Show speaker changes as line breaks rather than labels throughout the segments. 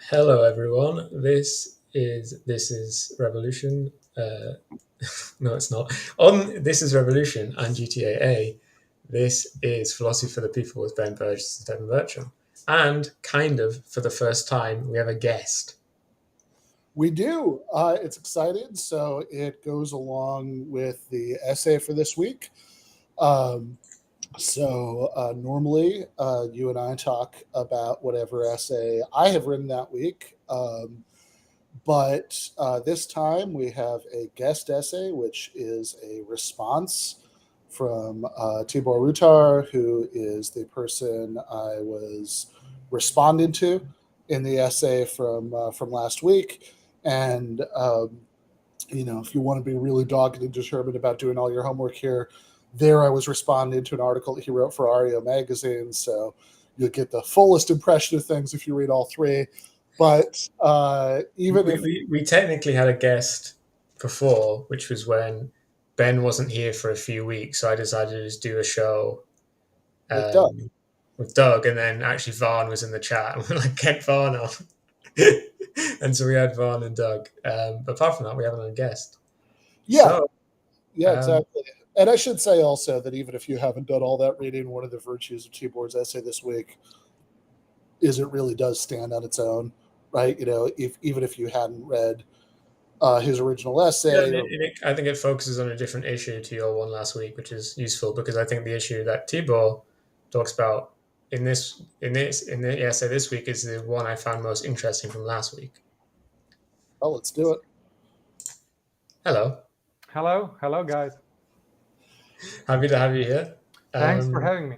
Hello, everyone. This is Revolution. No, it's not. On This is Revolution and GTAA. This is Philosophy for the People with Ben Burgis and Stefan Bertram. And kind of for the first time, we have a guest.
We do. It's exciting. So it goes along with the essay for this week. Normally, you and I talk about whatever essay I have written that week. But this time we have a guest essay, which is a response from Tibor Rutar, who is the person I was responding to in the essay from last week. And if you want to be really dogged and determined about doing all your homework here, there I was responding to an article that he wrote for REO magazine. So you'll get the fullest impression of things if you read all three. But
we technically had a guest before, which was when Ben wasn't here for a few weeks, so I decided to just do a show with Doug, and then actually Varn was in the chat, and we're like, get Varn on. And so we had Varn and Doug. But apart from that, we haven't had a guest.
Exactly. And I should say also that even if you haven't done all that reading, one of the virtues of Tibor's essay this week is it really does stand on its own, right? Even if you hadn't read his original essay.
I think it focuses on a different issue to your one last week, which is useful because I think the issue that Tibor talks about in the essay this week is the one I found most interesting from last week.
Oh, let's do it.
Hello, guys.
Happy to have you here.
Thanks for having me.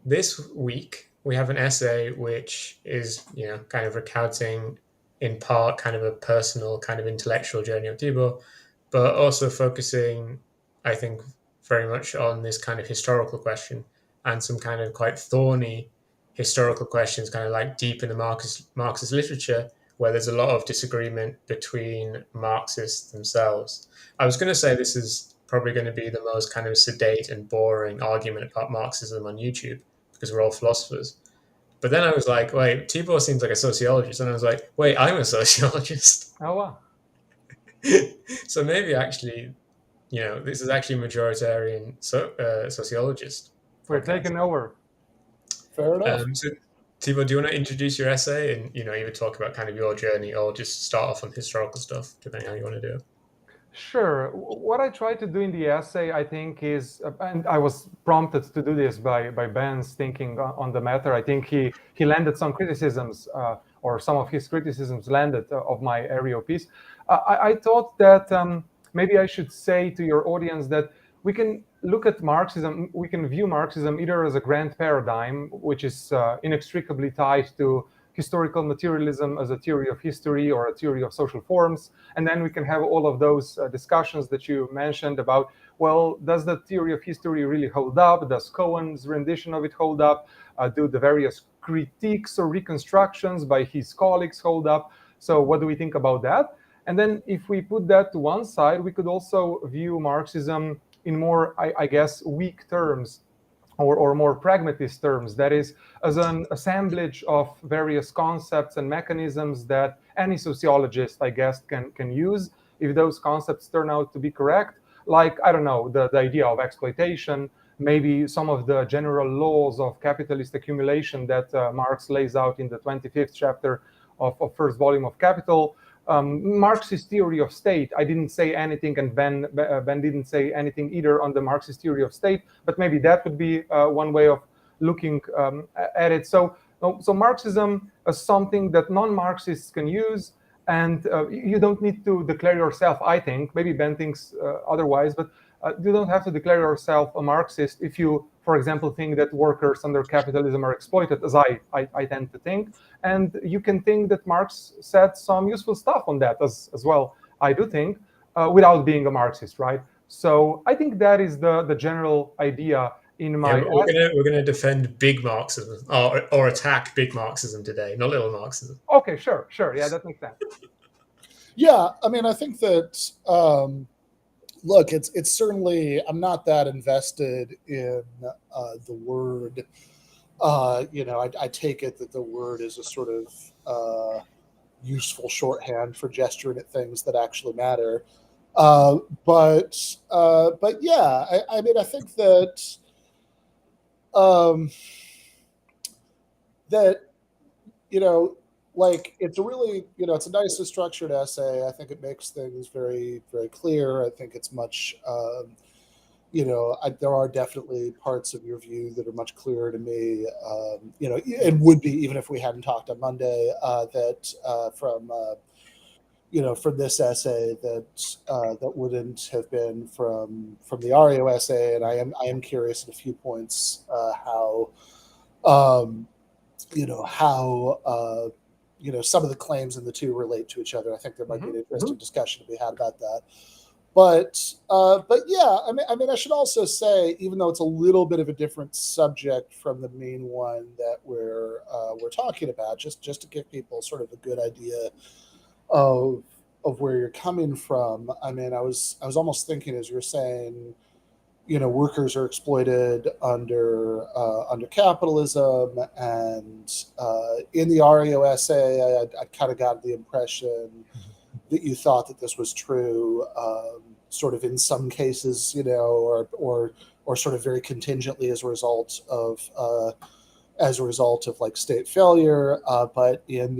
This week we have an essay which is, kind of recounting in part kind of a personal, kind of intellectual journey of Tibor, but also focusing, I think, very much on this kind of historical question and some kind of quite thorny historical questions, kind of like deep in the Marxist literature, where there's a lot of disagreement between Marxists themselves. I was going to say this is probably going to be the most kind of sedate and boring argument about Marxism on YouTube because we're all philosophers. But then I was like, wait, Tibor seems like a sociologist. And I was like, wait, I'm a sociologist.
Oh, wow.
So maybe actually, this is actually a majoritarian sociologist.
We're taking over.
Fair enough.
So, Tibor, do you want to introduce your essay and, either talk about kind of your journey or just start off on historical stuff, depending on how you want to do it?
Sure. What I try to do in the essay, I think, is, and I was prompted to do this by Ben's thinking on the matter. I think he landed some criticisms, or some of his criticisms landed of my REO piece. I thought that maybe I should say to your audience that we can look at Marxism, we can view Marxism either as a grand paradigm, which is inextricably tied to historical materialism as a theory of history or a theory of social forms. And then we can have all of those discussions that you mentioned about, well, does the theory of history really hold up? Does Cohen's rendition of it hold up? Do the various critiques or reconstructions by his colleagues hold up? So what do we think about that? And then if we put that to one side, we could also view Marxism in more, I guess, weak terms, or more pragmatist terms, that is, as an assemblage of various concepts and mechanisms that any sociologist, I guess, can use if those concepts turn out to be correct. Like, I don't know, the idea of exploitation, maybe some of the general laws of capitalist accumulation that Marx lays out in the 25th chapter of first volume of Capital. Marxist theory of state. I didn't say anything, and Ben didn't say anything either on the Marxist theory of state, but maybe that would be one way of looking at it. So Marxism is something that non-Marxists can use, and you don't need to declare yourself, I think, maybe Ben thinks otherwise, but you don't have to declare yourself a Marxist if you, for example, think that workers under capitalism are exploited, as I tend to think. And you can think that Marx said some useful stuff on that as well, I do think, without being a Marxist, right? So I think that is the general idea in my...
Yeah, we're gonna defend big Marxism, or attack big Marxism today, not little Marxism.
Okay, sure. Yeah, that makes sense.
Yeah, I mean, I think that... Look, it's certainly, I'm not that invested in the word I take it that the word is a sort of useful shorthand for gesturing at things that actually matter. But yeah, I mean, I think that um, that you know, like it's a really, it's a nicely structured essay. I think it makes things very, very clear. I think it's much, there are definitely parts of your view that are much clearer to me, and would be even if we hadn't talked on Monday, from this essay that wouldn't have been from the Ario essay. And I am curious at a few points um, how some of the claims in the two relate to each other. I think there might be an interesting discussion to be had about that. But yeah, I mean, I should also say, even though it's a little bit of a different subject from the main one that we're talking about, just to give people sort of a good idea of where you're coming from. I mean, I was almost thinking, as you're saying, workers are exploited under capitalism, and in the Ario essay, I kind of got the impression that you thought that this was true, sort of in some cases, or sort of very contingently as a result of like state failure. But in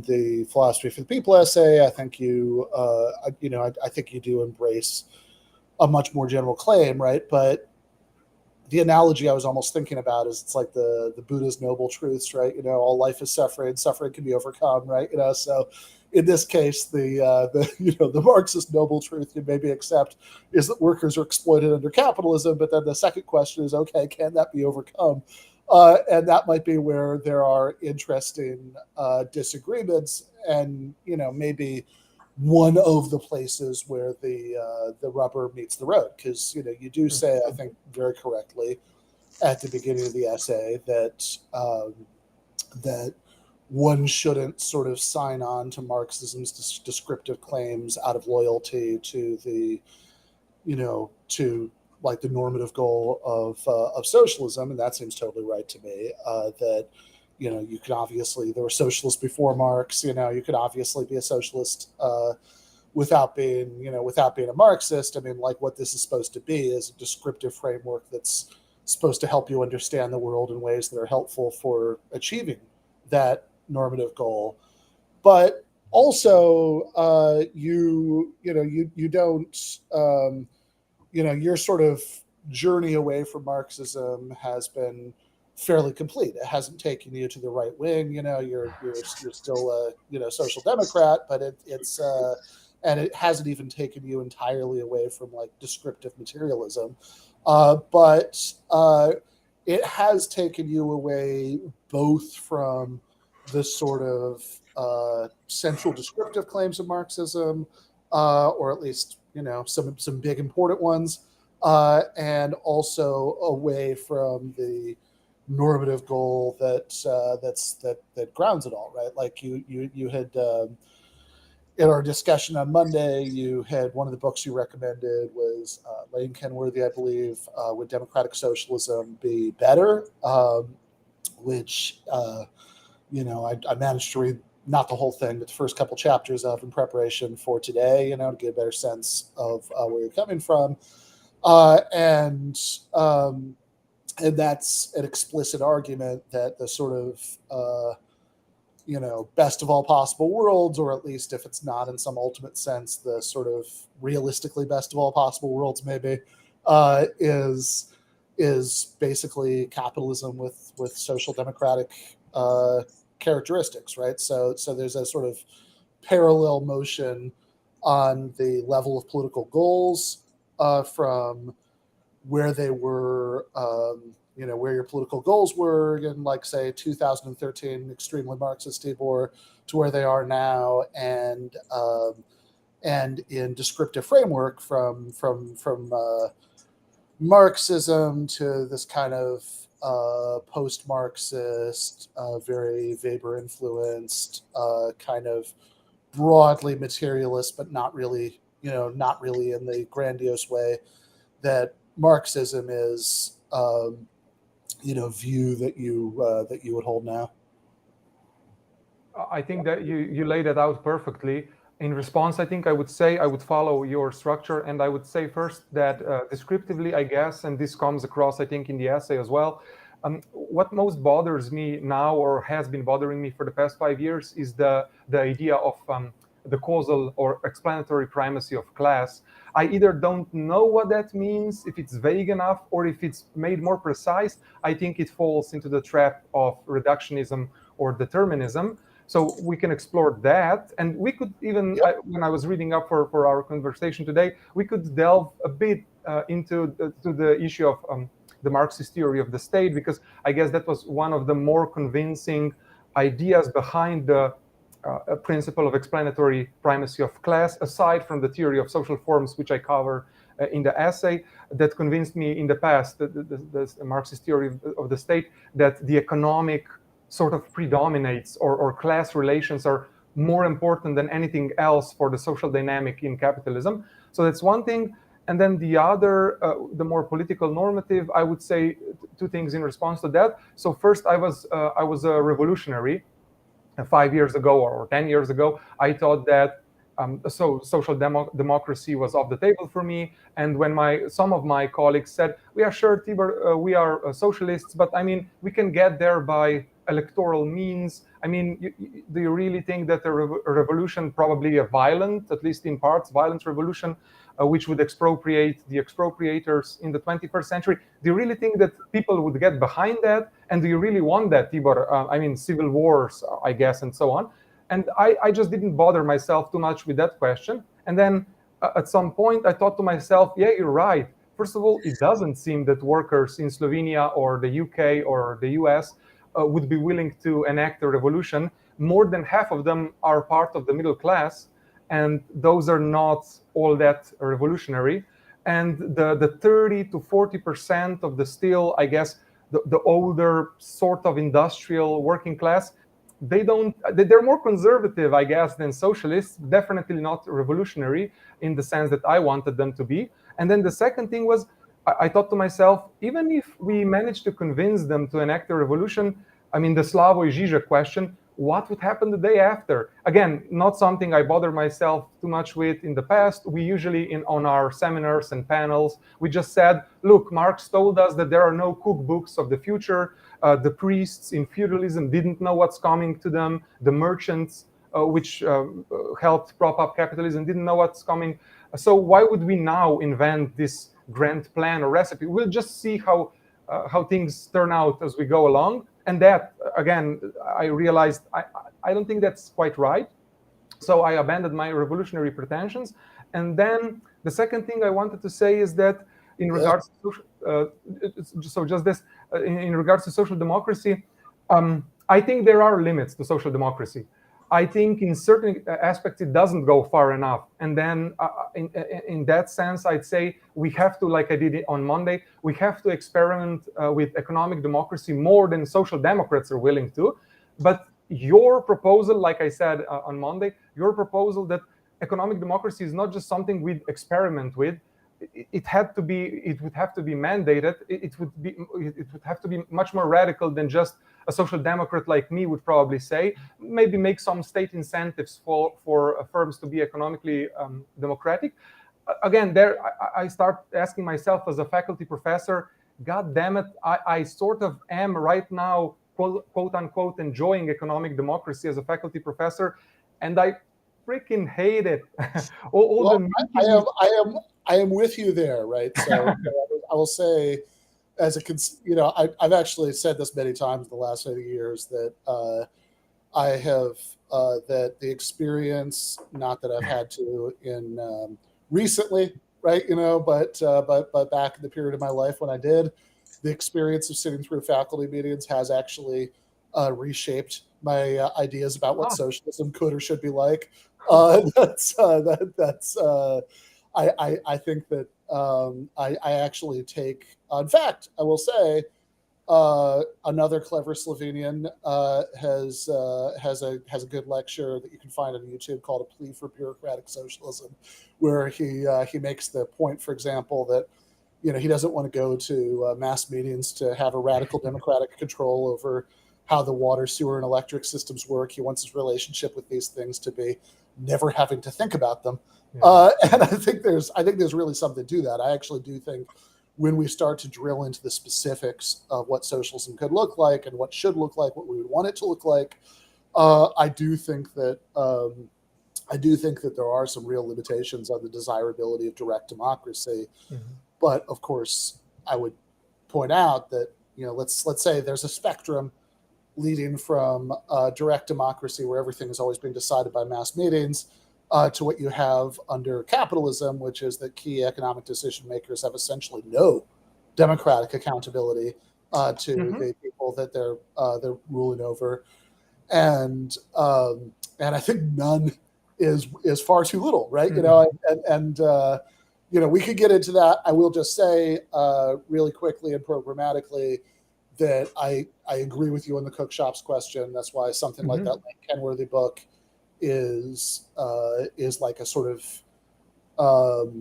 the philosophy for the people essay, I think I think you do embrace a much more general claim, right? But the analogy I was almost thinking about is it's like the Buddha's noble truths, right? All life is suffering, suffering can be overcome, right? So in this case, the Marxist noble truth you maybe accept is that workers are exploited under capitalism. But then the second question is, okay, can that be overcome? And that might be where there are interesting disagreements, and maybe one of the places where the rubber meets the road, because you do say, I think very correctly at the beginning of the essay, that one shouldn't sort of sign on to Marxism's descriptive claims out of loyalty to to like the normative goal of socialism. And that seems totally right to me. That you could obviously, there were socialists before Marx. You could obviously be a socialist without being a Marxist. I mean, like, what this is supposed to be is a descriptive framework that's supposed to help you understand the world in ways that are helpful for achieving that normative goal. But also, you don't, your sort of journey away from Marxism has been fairly complete. It hasn't taken you to the right wing. You're still a social democrat, but it's and it hasn't even taken you entirely away from like descriptive materialism. But it has taken you away both from the sort of central descriptive claims of Marxism, or at least some big important ones, and also away from the normative goal that grounds it all, right? Like you had in our discussion on Monday, you had one of the books you recommended was Lane Kenworthy, I believe, Would Democratic Socialism Be Better? Which I managed to read, not the whole thing, but the first couple chapters of in preparation for today, to get a better sense of where you're coming from. And that's an explicit argument that the sort of, best of all possible worlds, or at least if it's not in some ultimate sense, the sort of realistically best of all possible worlds, maybe, is basically capitalism with social democratic characteristics, right? So there's a sort of parallel motion on the level of political goals from where they were, where your political goals were in, like, say, 2013, extremely Marxist Tibor, to where they are now, and in descriptive framework from Marxism to this kind of post-Marxist, very Weber-influenced, kind of broadly materialist, but not really in the grandiose way that Marxism is. view that you would hold now?
I think that you laid it out perfectly. In response, I think I would say I would follow your structure, and I would say first that descriptively, I guess, and this comes across, I think, in the essay as well. What most bothers me now, or has been bothering me for the past 5 years, is the idea of the causal or explanatory primacy of class. I either don't know what that means, if it's vague enough, or if it's made more precise. I think it falls into the trap of reductionism or determinism. So we can explore that. And we could even,
Yep.
when I was reading up for our conversation today, we could delve a bit into the issue of the Marxist theory of the state, because I guess that was one of the more convincing ideas behind the principle of explanatory primacy of class, aside from the theory of social forms, which I cover in the essay, that convinced me in the past, the Marxist theory of the state, that the economic sort of predominates, or class relations are more important than anything else for the social dynamic in capitalism. So that's one thing. And then the other, the more political normative, I would say two things in response to that. So first, I was a revolutionary 5 years ago or 10 years ago. I thought that social democracy was off the table for me. And when some of my colleagues said, "We are sure, Tibor, we are socialists, but I mean, we can get there by electoral means. I mean, do you really think that a revolution, probably a violent, at least in parts, violent revolution, which would expropriate the expropriators in the 21st century, do you really think that people would get behind that? And do you really want that, Tibor? I mean, civil wars, I guess, and so on." And I just didn't bother myself too much with that question. And then at some point, I thought to myself, yeah, you're right. First of all, it doesn't seem that workers in Slovenia or the UK or the US would be willing to enact a revolution. More than half of them are part of the middle class, and those are not all that revolutionary. And the 30 to 40% of the still, I guess, the older sort of industrial working class, they're more conservative, I guess, than socialists, definitely not revolutionary in the sense that I wanted them to be. And then the second thing was, I thought to myself, even if we managed to convince them to enact a revolution, I mean, the Slavoj Žižek question, what would happen the day after? Again, not something I bother myself too much with in the past. We usually, on our seminars and panels, we just said, look, Marx told us that there are no cookbooks of the future. The priests in feudalism didn't know what's coming to them. The merchants, which helped prop up capitalism, didn't know what's coming. So why would we now invent this grand plan or recipe? We'll just see how things turn out as we go along. And that, again, I realized I don't think that's quite right. So I abandoned my revolutionary pretensions. And then the second thing I wanted to say is that in regards to in regards to social democracy, I think there are limits to social democracy. I think in certain aspects it doesn't go far enough. And then in that sense, I'd say we have to, like I did on Monday, we have to experiment with economic democracy more than social democrats are willing to. But your proposal, like I said on Monday, your proposal that economic democracy is not just something we'd experiment with, it would have to be mandated. It would have to be much more radical than just a social democrat like me would probably say. Maybe make some state incentives for firms to be economically democratic. Again, there I start asking myself as a faculty professor, God damn it, I sort of am right now, quote unquote, enjoying economic democracy as a faculty professor, and I freaking hate it.
I am with you there, right? So I will say, I've actually said this many times in the last 80 years that I have that the experience, not that I've had to in recently, right? But back in the period of my life when I did, the experience of sitting through faculty meetings has actually reshaped my ideas about what socialism could or should be like. I think that I actually take. In fact, I will say another clever Slovenian has a good lecture that you can find on YouTube called "A Plea for Bureaucratic Socialism," where he makes the point, for example, that he doesn't want to go to mass meetings to have a radical democratic control over how the water, sewer, and electric systems work. He wants his relationship with these things to be never having to think about them. And I think there's really something to that. I actually do think when we start to drill into the specifics of what socialism could look like and what should look like, what we would want it to look like, I do think that there are some real limitations on the desirability of direct democracy. But of course, I would point out that let's say there's a spectrum leading from direct democracy, where everything is always being decided by mass meetings, to what you have under capitalism, which is that key economic decision makers have essentially no democratic accountability to the people that they're ruling over, and I think none is far too little, right? We could get into that. I will just say really quickly and programmatically that I agree with you on the cook shops question. That's why something like that Kenworthy book is like a sort of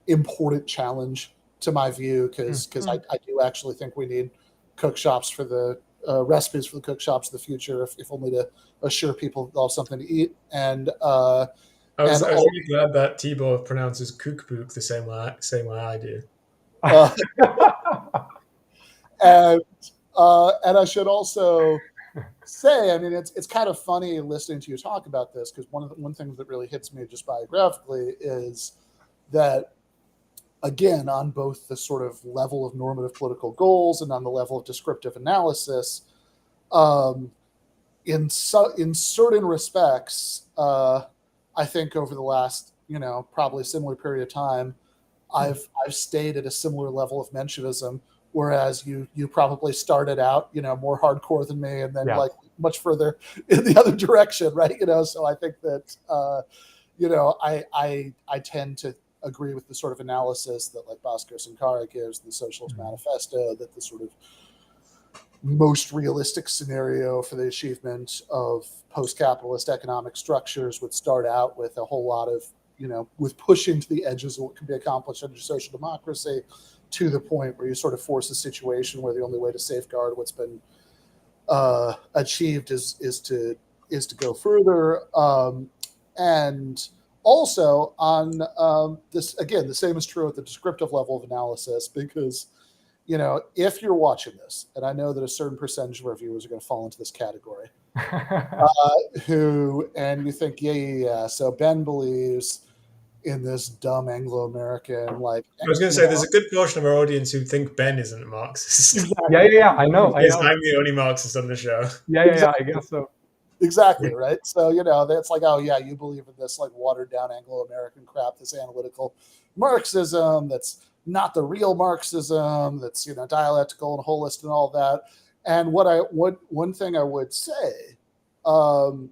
important challenge to my view, because I do actually think we need cook shops for the recipes for the cook shops of the future, if only to assure people they'll have something to eat. And
I was really glad that Tibor pronounces cookbook the same way I do.
And I should also say, I mean, it's kind of funny listening to you talk about this, because one thing that really hits me just biographically is that, again, on both the sort of level of normative political goals and on the level of descriptive analysis, in certain respects, I think over the last, probably similar period of time, I've stayed at a similar level of Menschevism, whereas you probably started out, more hardcore than me, and then like much further in the other direction, right? So I think that, I tend to agree with the sort of analysis that like Bhaskar Sankara gives in the Socialist Manifesto, that the sort of most realistic scenario for the achievement of post-capitalist economic structures would start out with a whole lot of, with pushing to the edges of what can be accomplished under social democracy, to the point where you sort of force a situation where the only way to safeguard what's been achieved is to go further. And also on this, again, the same is true at the descriptive level of analysis, because if you're watching this, and I know that a certain percentage of our viewers are going to fall into this category, and you think, so Ben believes in this dumb Anglo-American, like,
I was going to say, there's a good portion of our audience who think Ben isn't a Marxist.
Yeah, I know.
Yes, I'm the only Marxist on the show.
Yeah, I guess so.
Exactly, right? So, that's like, oh yeah, you believe in this like watered down Anglo-American crap, this analytical Marxism that's not the real Marxism, that's, dialectical and holist and all that. And one thing I would say, I'll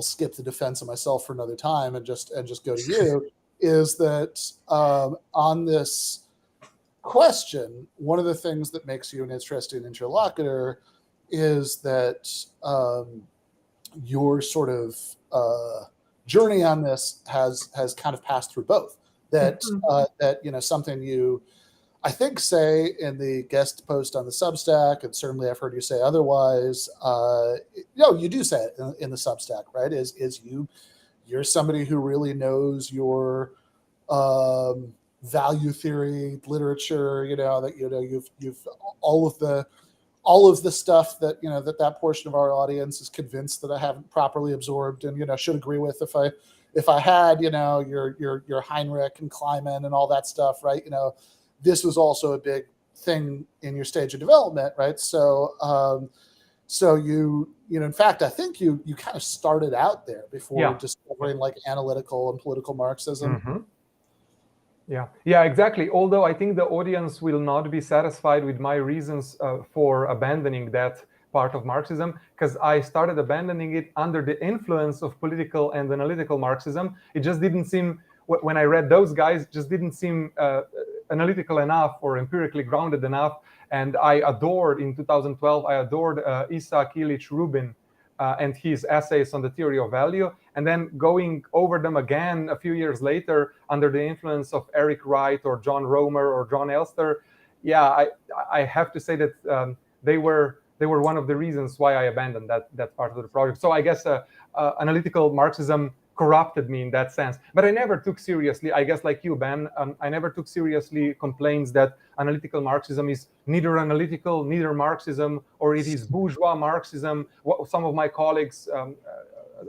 skip the defense of myself for another time and just go to you, is that on this question, one of the things that makes you an interesting interlocutor is that your sort of journey on this has kind of passed through both. That something you, I think, say in the guest post on the Substack, and certainly I've heard you say otherwise. You do say it in the Substack, right? Is you're somebody who really knows your value theory literature. You've all of the stuff that that portion of our audience is convinced that I haven't properly absorbed, and should agree with if I had your Heinrich and Kleiman and all that stuff, right? This was also a big thing in your stage of development, right? So, you in fact, I think you kind of started out there before discovering like analytical and political Marxism.
Yeah, exactly. Although I think the audience will not be satisfied with my reasons for abandoning that part of Marxism, because I started abandoning it under the influence of political and analytical Marxism. It just didn't seem, when I read those guys, just didn't seem analytical enough or empirically grounded enough. And in 2012, I adored Isaac Illich Rubin and his essays on the theory of value. and then going over them again a few years later under the influence of Eric Wright or John Romer or John Elster, yeah, I have to say that they were one of the reasons why I abandoned that part of the project. So I guess analytical Marxism corrupted me in that sense. But I never took seriously, I guess like you, Ben, I never took seriously complaints that analytical Marxism is neither analytical, neither Marxism, or it is bourgeois Marxism. Some of my colleagues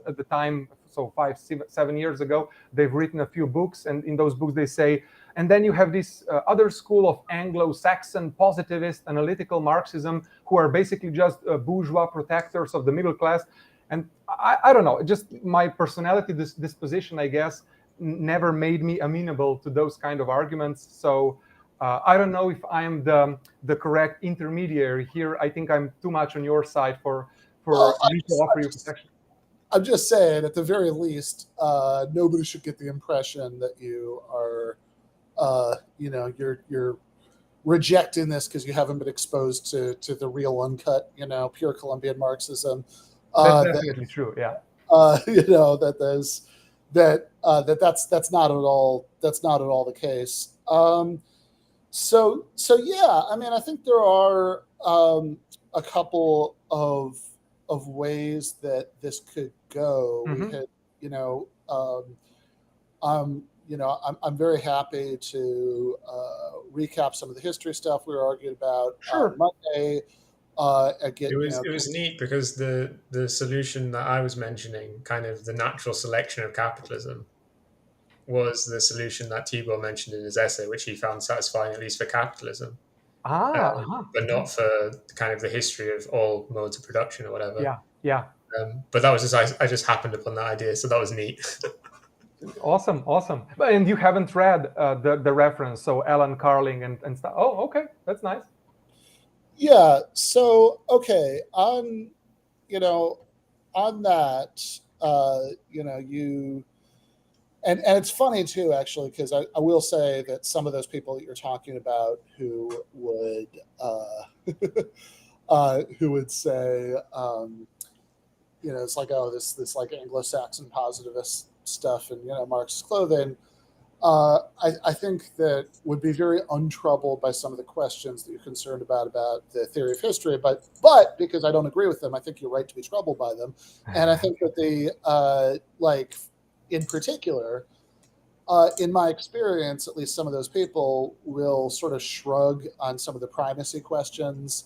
at the time, so 5-7 years ago, they've written a few books, and in those books they say, and then you have this other school of Anglo-Saxon positivist analytical Marxism who are basically just bourgeois protectors of the middle class. And I don't know, just my personality, this disposition, I guess, never made me amenable to those kind of arguments. So I don't know if I'm the correct intermediary here. I think I'm too much on your side for me to offer you protection.
I'm just saying, at the very least, nobody should get the impression that you are, you're rejecting this because you haven't been exposed to the real uncut, pure Colombian Marxism.
That's definitely true. Yeah.
That's not at all the case. So yeah, I mean, I think there are a couple of ways that this could go.
Mm-hmm.
We could, I'm very happy to recap some of the history stuff we were arguing about on Monday.
It was neat because the solution that I was mentioning, kind of the natural selection of capitalism, was the solution that Tibor mentioned in his essay, which he found satisfying, at least for capitalism, but not for kind of the history of all modes of production or whatever.
Yeah.
But that was just I just happened upon that idea, so that was neat.
Awesome. And you haven't read the reference, so Alan Carling and stuff. Oh, okay, that's nice.
Yeah. So okay, on that, you. And it's funny too, actually, because I will say that some of those people that you're talking about who would say, it's like, oh, this like Anglo-Saxon positivist stuff and Marxist clothing. I think that would be very untroubled by some of the questions that you're concerned about the theory of history, but because I don't agree with them, I think you're right to be troubled by them, and I think that in particular, in my experience, at least some of those people will sort of shrug on some of the primacy questions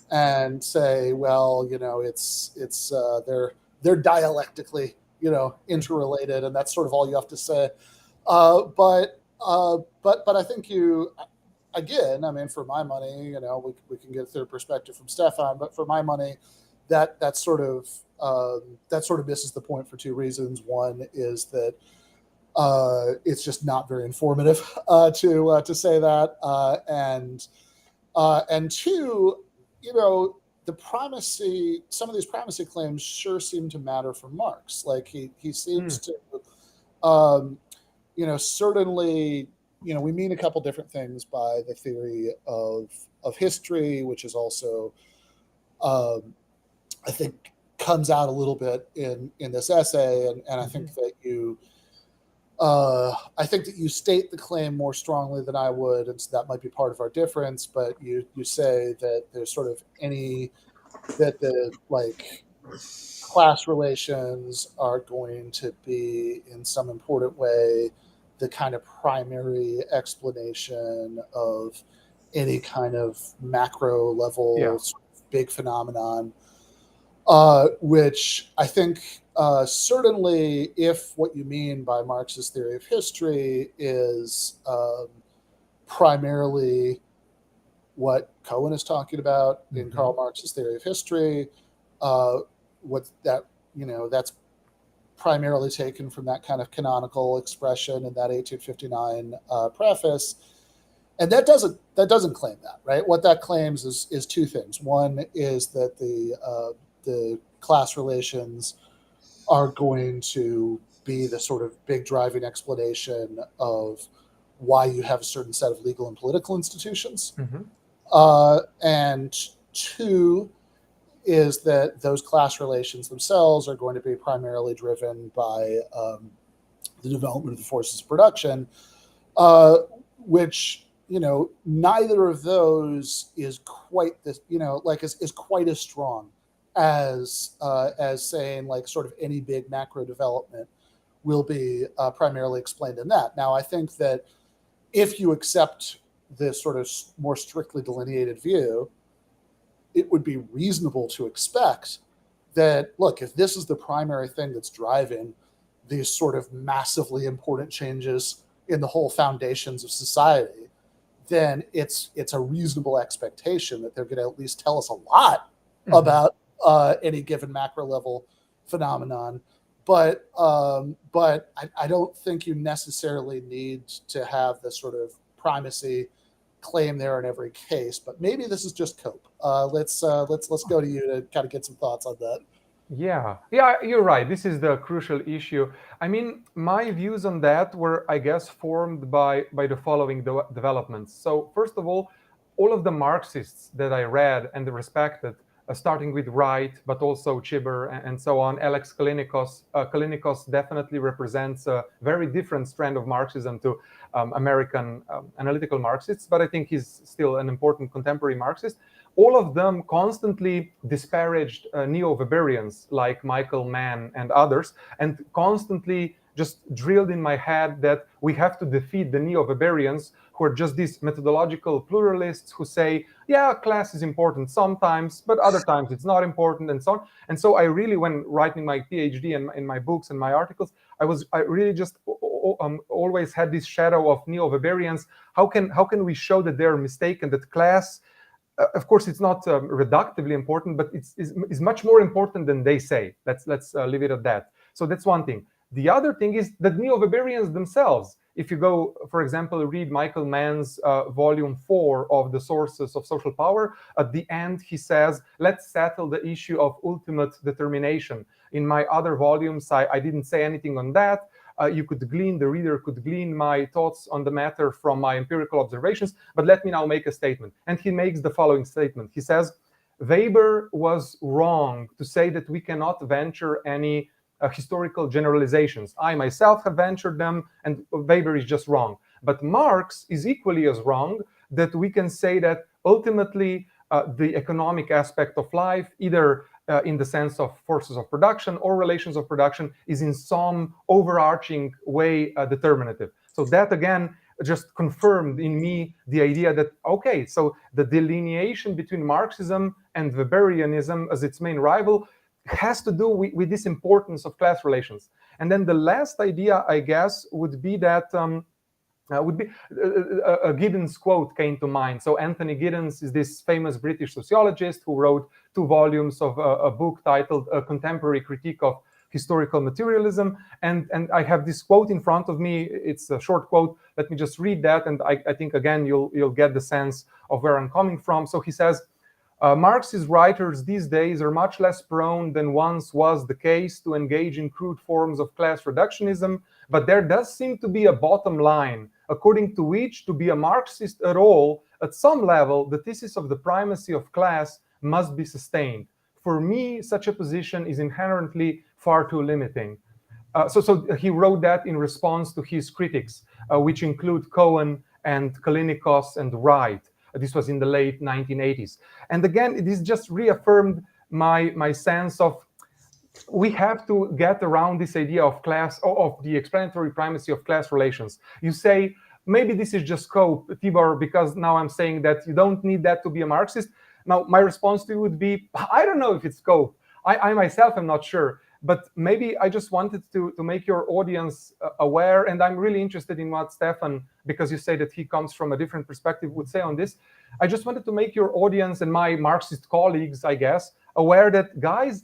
and say, well, they're dialectically, interrelated, and that's sort of all you have to say. But I think again, I mean, for my money, we can get a third perspective from Stefan, but for my money, that sort of misses the point for two reasons. One is that it's just not very informative to say that, and two, the primacy. Some of these primacy claims sure seem to matter for Marx. Like he seems to, certainly, we mean a couple different things by the theory of history, which is also, I think, comes out a little bit in this essay, and I think that you state the claim more strongly than I would, and so that might be part of our difference. But you say that there's sort of that the class relations are going to be in some important way the kind of primary explanation of any kind of macro level sort of big phenomenon. Which I think certainly, if what you mean by Marxist theory of history is primarily what Cohen is talking about in Karl Marx's theory of history, that's primarily taken from that kind of canonical expression in that 1859 preface. And that doesn't claim that, right? What that claims is two things. One is that the class relations are going to be the sort of big driving explanation of why you have a certain set of legal and political institutions. And two, is that those class relations themselves are going to be primarily driven by the development of the forces of production, which, neither of those is quite this, is quite as strong as saying like sort of any big macro development will be primarily explained in that. Now, I think that if you accept this sort of more strictly delineated view, it would be reasonable to expect that, look, if this is the primary thing that's driving these sort of massively important changes in the whole foundations of society, then it's a reasonable expectation that they're going to at least tell us a lot about any given macro level phenomenon. But I don't think you necessarily need to have the sort of primacy claim there in every case. But maybe this is just cope. Let's go to you to kind of get some thoughts on that.
Yeah, you're right. This is the crucial issue. I mean, my views on that were, I guess, formed by the following developments. So, first of all of the Marxists that I read and respected, starting with Wright, but also Tibor and so on, Alex Kalinikos. Kalinikos definitely represents a very different strand of Marxism to American analytical Marxists, but I think he's still an important contemporary Marxist. All of them constantly disparaged neo-Weberians like Michael Mann and others, and constantly just drilled in my head that we have to defeat the neo-Weberians, who are just these methodological pluralists who say, yeah, class is important sometimes, but other times it's not important, and so on. And so I really, when writing my PhD and in my books and my articles, I really just always had this shadow of neo-Weberians. How can we show that they're mistaken, that class, of course, it's not reductively important, but it's much more important than they say. Let's leave it at that. So that's one thing. The other thing is that neo-Weberians themselves, if you go, for example, read Michael Mann's volume 4 of The Sources of Social Power, at the end he says, let's settle the issue of ultimate determination. In my other volumes, I didn't say anything on that. The reader could glean my thoughts on the matter from my empirical observations, but let me now make a statement. And he makes the following statement. He says, Weber was wrong to say that we cannot venture any historical generalizations. I myself have ventured them, and Weber is just wrong. But Marx is equally as wrong that we can say that ultimately the economic aspect of life, either in the sense of forces of production or relations of production, is in some overarching way determinative. So that again just confirmed in me the idea that, okay, so the delineation between Marxism and Weberianism as its main rival has to do with this importance of class relations. And then the last idea, I guess, would be that a Giddens quote came to mind. So Anthony Giddens is this famous British sociologist who wrote 2 volumes of a book titled A Contemporary Critique of Historical Materialism. And I have this quote in front of me. It's a short quote. Let me just read that. And I think, again, you'll get the sense of where I'm coming from. So he says, Marxist writers these days are much less prone than once was the case to engage in crude forms of class reductionism, but there does seem to be a bottom line, according to which to be a Marxist at all, at some level, the thesis of the primacy of class must be sustained. For me, such a position is inherently far too limiting. So he wrote that in response to his critics, which include Cohen and Kalinikos and Wright. This was in the late 1980s. And again, this just reaffirmed my sense of we have to get around this idea of class, of the explanatory primacy of class relations. You say, maybe this is just scope, Tibor, because now I'm saying that you don't need that to be a Marxist. Now, my response to you would be, I don't know if it's scope. I myself am not sure. But maybe I just wanted to make your audience aware, and I'm really interested in what Stefan, because you say that he comes from a different perspective, would say on this. I just wanted to make your audience and my Marxist colleagues, I guess, aware that, guys,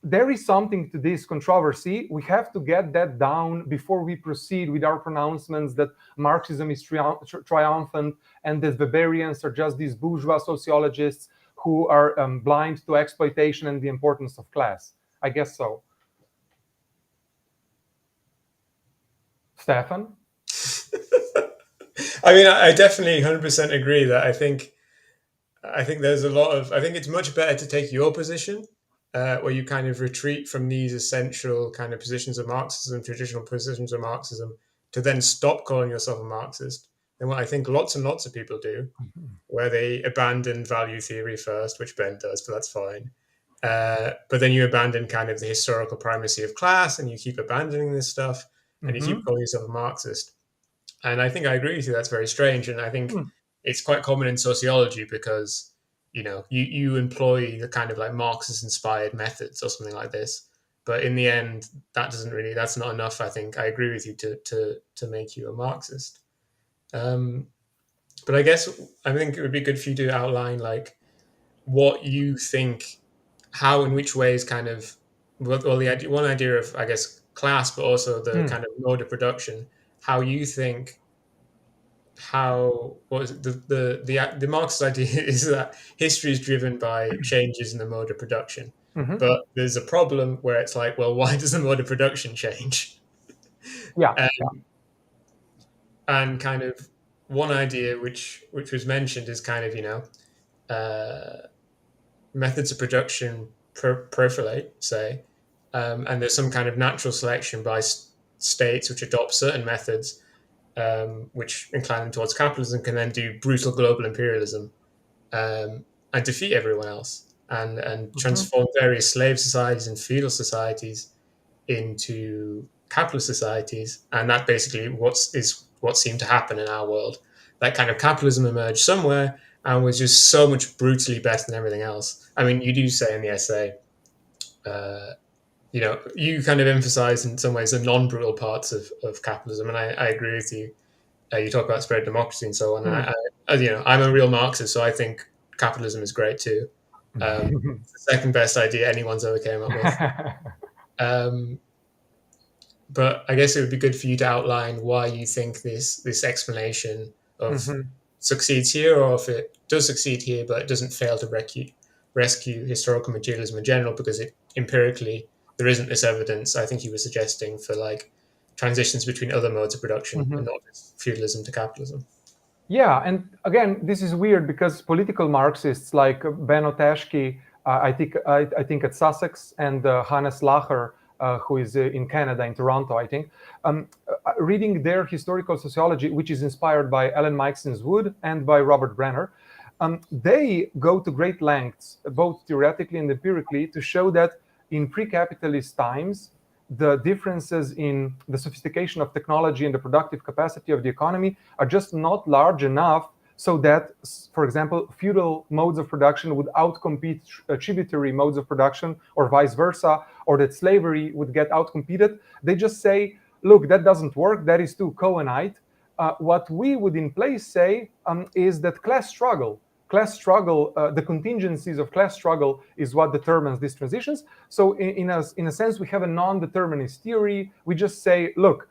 there is something to this controversy. We have to get that down before we proceed with our pronouncements that Marxism is triumphant and that Weberians are just these bourgeois sociologists who are blind to exploitation and the importance of class. I guess so. Stefan?
I mean, I definitely 100% agree that I think I think there's a lot of. I think it's much better to take your position, where you kind of retreat from these essential kind of positions of Marxism, traditional positions of Marxism, to then stop calling yourself a Marxist. And what I think lots and lots of people do, where they abandon value theory first, which Ben does, but that's fine. But then you abandon kind of the historical primacy of class, and you keep abandoning this stuff, and you keep calling yourself a Marxist. And I think I agree with you. That's very strange, and I think
Mm.
it's quite common in sociology because you employ the kind of like Marxist inspired methods or something like this. But in the end, that's not enough. I think I agree with you to make you a Marxist. Um, but I think it would be good for you to outline like what you think, how in which ways kind of well the idea, one idea of I guess class, but also the kind of mode of production. How you think how what is it, the Marxist idea is that history is driven by changes in the mode of production,
Mhm.
but there's a problem where it's like, well, why does the mode of production change?
Yeah.
And kind of one idea which was mentioned is kind of methods of production proliferate, say, and there's some kind of natural selection by states which adopt certain methods which incline them towards capitalism, can then do brutal global imperialism and defeat everyone else and
Mhm.
transform various slave societies and feudal societies into capitalist societies. And that basically what seemed to happen in our world. That kind of capitalism emerged somewhere and was just so much brutally better than everything else. I mean, you do say in the essay, you kind of emphasize in some ways the non-brutal parts of capitalism, and I agree with you. You talk about spread democracy and so on. And
Mm.
I'm a real Marxist, so I think capitalism is great too. It's the second best idea anyone's ever came up with. Um, but I guess it would be good for you to outline why you think this explanation of
Mhm.
succeeds here, or if it does succeed here, but it doesn't fail to rescue historical materialism in general, because it empirically there isn't this evidence. I think you were suggesting for like transitions between other modes of production and
Mhm.
not just feudalism to capitalism.
Yeah, and again, this is weird because political Marxists like Ben Otashki, I think at Sussex, and Hannes Lacher, who is in Canada, in Toronto, I think, reading their historical sociology, which is inspired by Ellen Meiksins Wood and by Robert Brenner, they go to great lengths, both theoretically and empirically, to show that in pre-capitalist times, the differences in the sophistication of technology and the productive capacity of the economy are just not large enough so that, for example, feudal modes of production would outcompete tributary modes of production, or vice versa, or that slavery would get outcompeted. They just say, look, that doesn't work, that is too Cohenite. What we would in place say is that class struggle, the contingencies of class struggle is what determines these transitions. So in a sense, we have a non-determinist theory. We just say, look,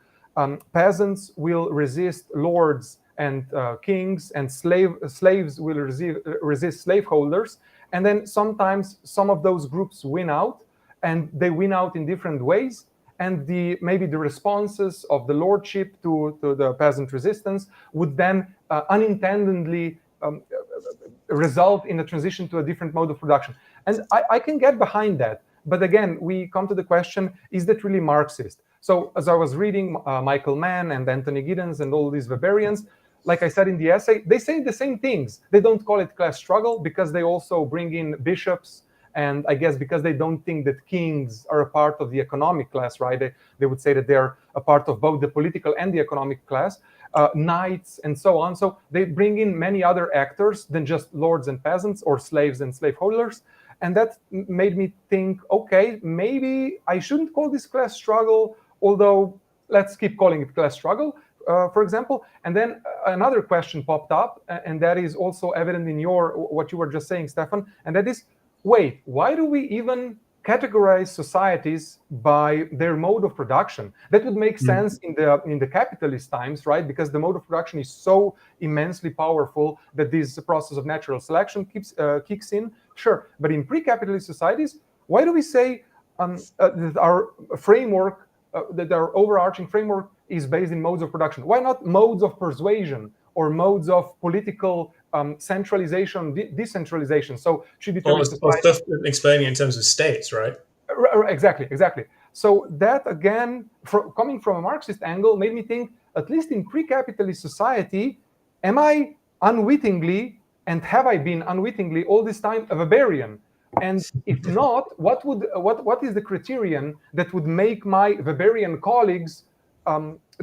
peasants will resist lords and kings, and slaves will resist slaveholders. And then sometimes some of those groups win out, and they win out in different ways. And maybe the responses of the lordship to the peasant resistance would then unintendedly result in a transition to a different mode of production. And I can get behind that. But again, we come to the question, is that really Marxist? So as I was reading Michael Mann and Anthony Giddens and all these Weberians, like I said in the essay, they say the same things. They don't call it class struggle because they also bring in bishops, and I guess because they don't think that kings are a part of the economic class, right? They would say that they're a part of both the political and the economic class. Knights and so on. So they bring in many other actors than just lords and peasants or slaves and slaveholders. And that made me think, okay, maybe I shouldn't call this class struggle, although let's keep calling it class struggle, for example. And then another question popped up, and that is also evident in what you were just saying, Stefan, and that is, wait, why do we even categorize societies by their mode of production? That would make sense in the capitalist times, right? Because the mode of production is so immensely powerful that this process of natural selection kicks in. Sure, but in pre-capitalist societies, why do we say that our framework, that our overarching framework is based in modes of production? Why not modes of persuasion or modes of political centralization, decentralization. So tributary
Or
society.
stuff explaining it in terms of states, right?
Exactly. So that again, coming from a Marxist angle, made me think, at least in pre-capitalist society, am I unwittingly, and have I been unwittingly all this time, a Weberian? And if not, what is the criterion that would make my Weberian colleagues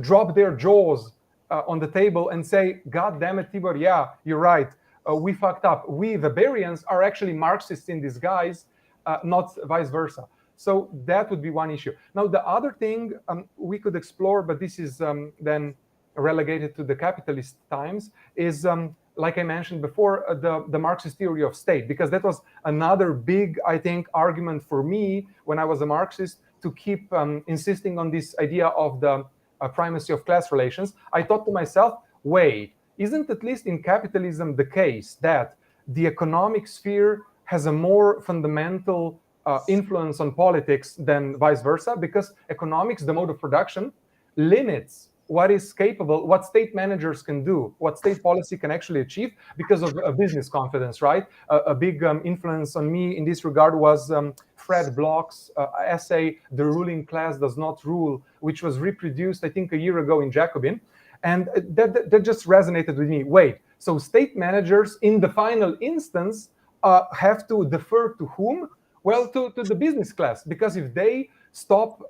drop their jaws on the table and say, God damn it, Tibor, yeah, you're right. We fucked up. We Weberians are actually Marxists in disguise, not vice versa. So that would be one issue. Now, the other thing we could explore, but this is then relegated to the capitalist times, is like I mentioned before, the Marxist theory of state, because that was another big, I think, argument for me when I was a Marxist to keep insisting on this idea of the primacy of class relations. I thought to myself, wait, isn't at least in capitalism the case that the economic sphere has a more fundamental influence on politics than vice versa? Because economics, the mode of production, limits what is capable, what state managers can do, what state policy can actually achieve because of business confidence, right? A big influence on me in this regard was Fred Bloch's essay, The Ruling Class Does Not Rule, which was reproduced, I think, a year ago in Jacobin. And that just resonated with me. Wait, so state managers in the final instance have to defer to whom? Well, to the business class, because if they stop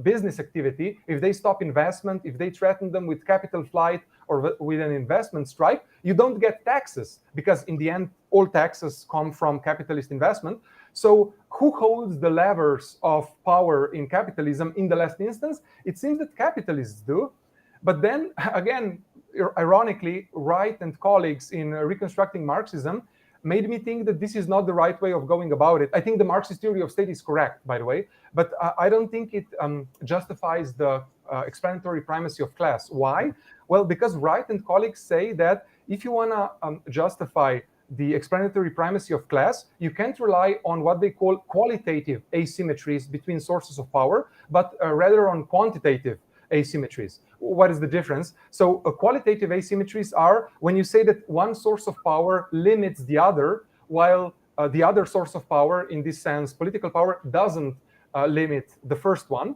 business activity, if they stop investment, if they threaten them with capital flight or with an investment strike, you don't get taxes, because in the end, all taxes come from capitalist investment. So who holds the levers of power in capitalism in the last instance? It seems that capitalists do. But then, again, ironically, Wright and colleagues in Reconstructing Marxism made me think that this is not the right way of going about it. I think the Marxist theory of state is correct, by the way, but I don't think it justifies the explanatory primacy of class. Why? Well, because Wright and colleagues say that if you want to justify the explanatory primacy of class, you can't rely on what they call qualitative asymmetries between sources of power, but rather on quantitative asymmetries. What is the difference? So qualitative asymmetries are when you say that one source of power limits the other, while the other source of power, in this sense, political power, doesn't limit the first one.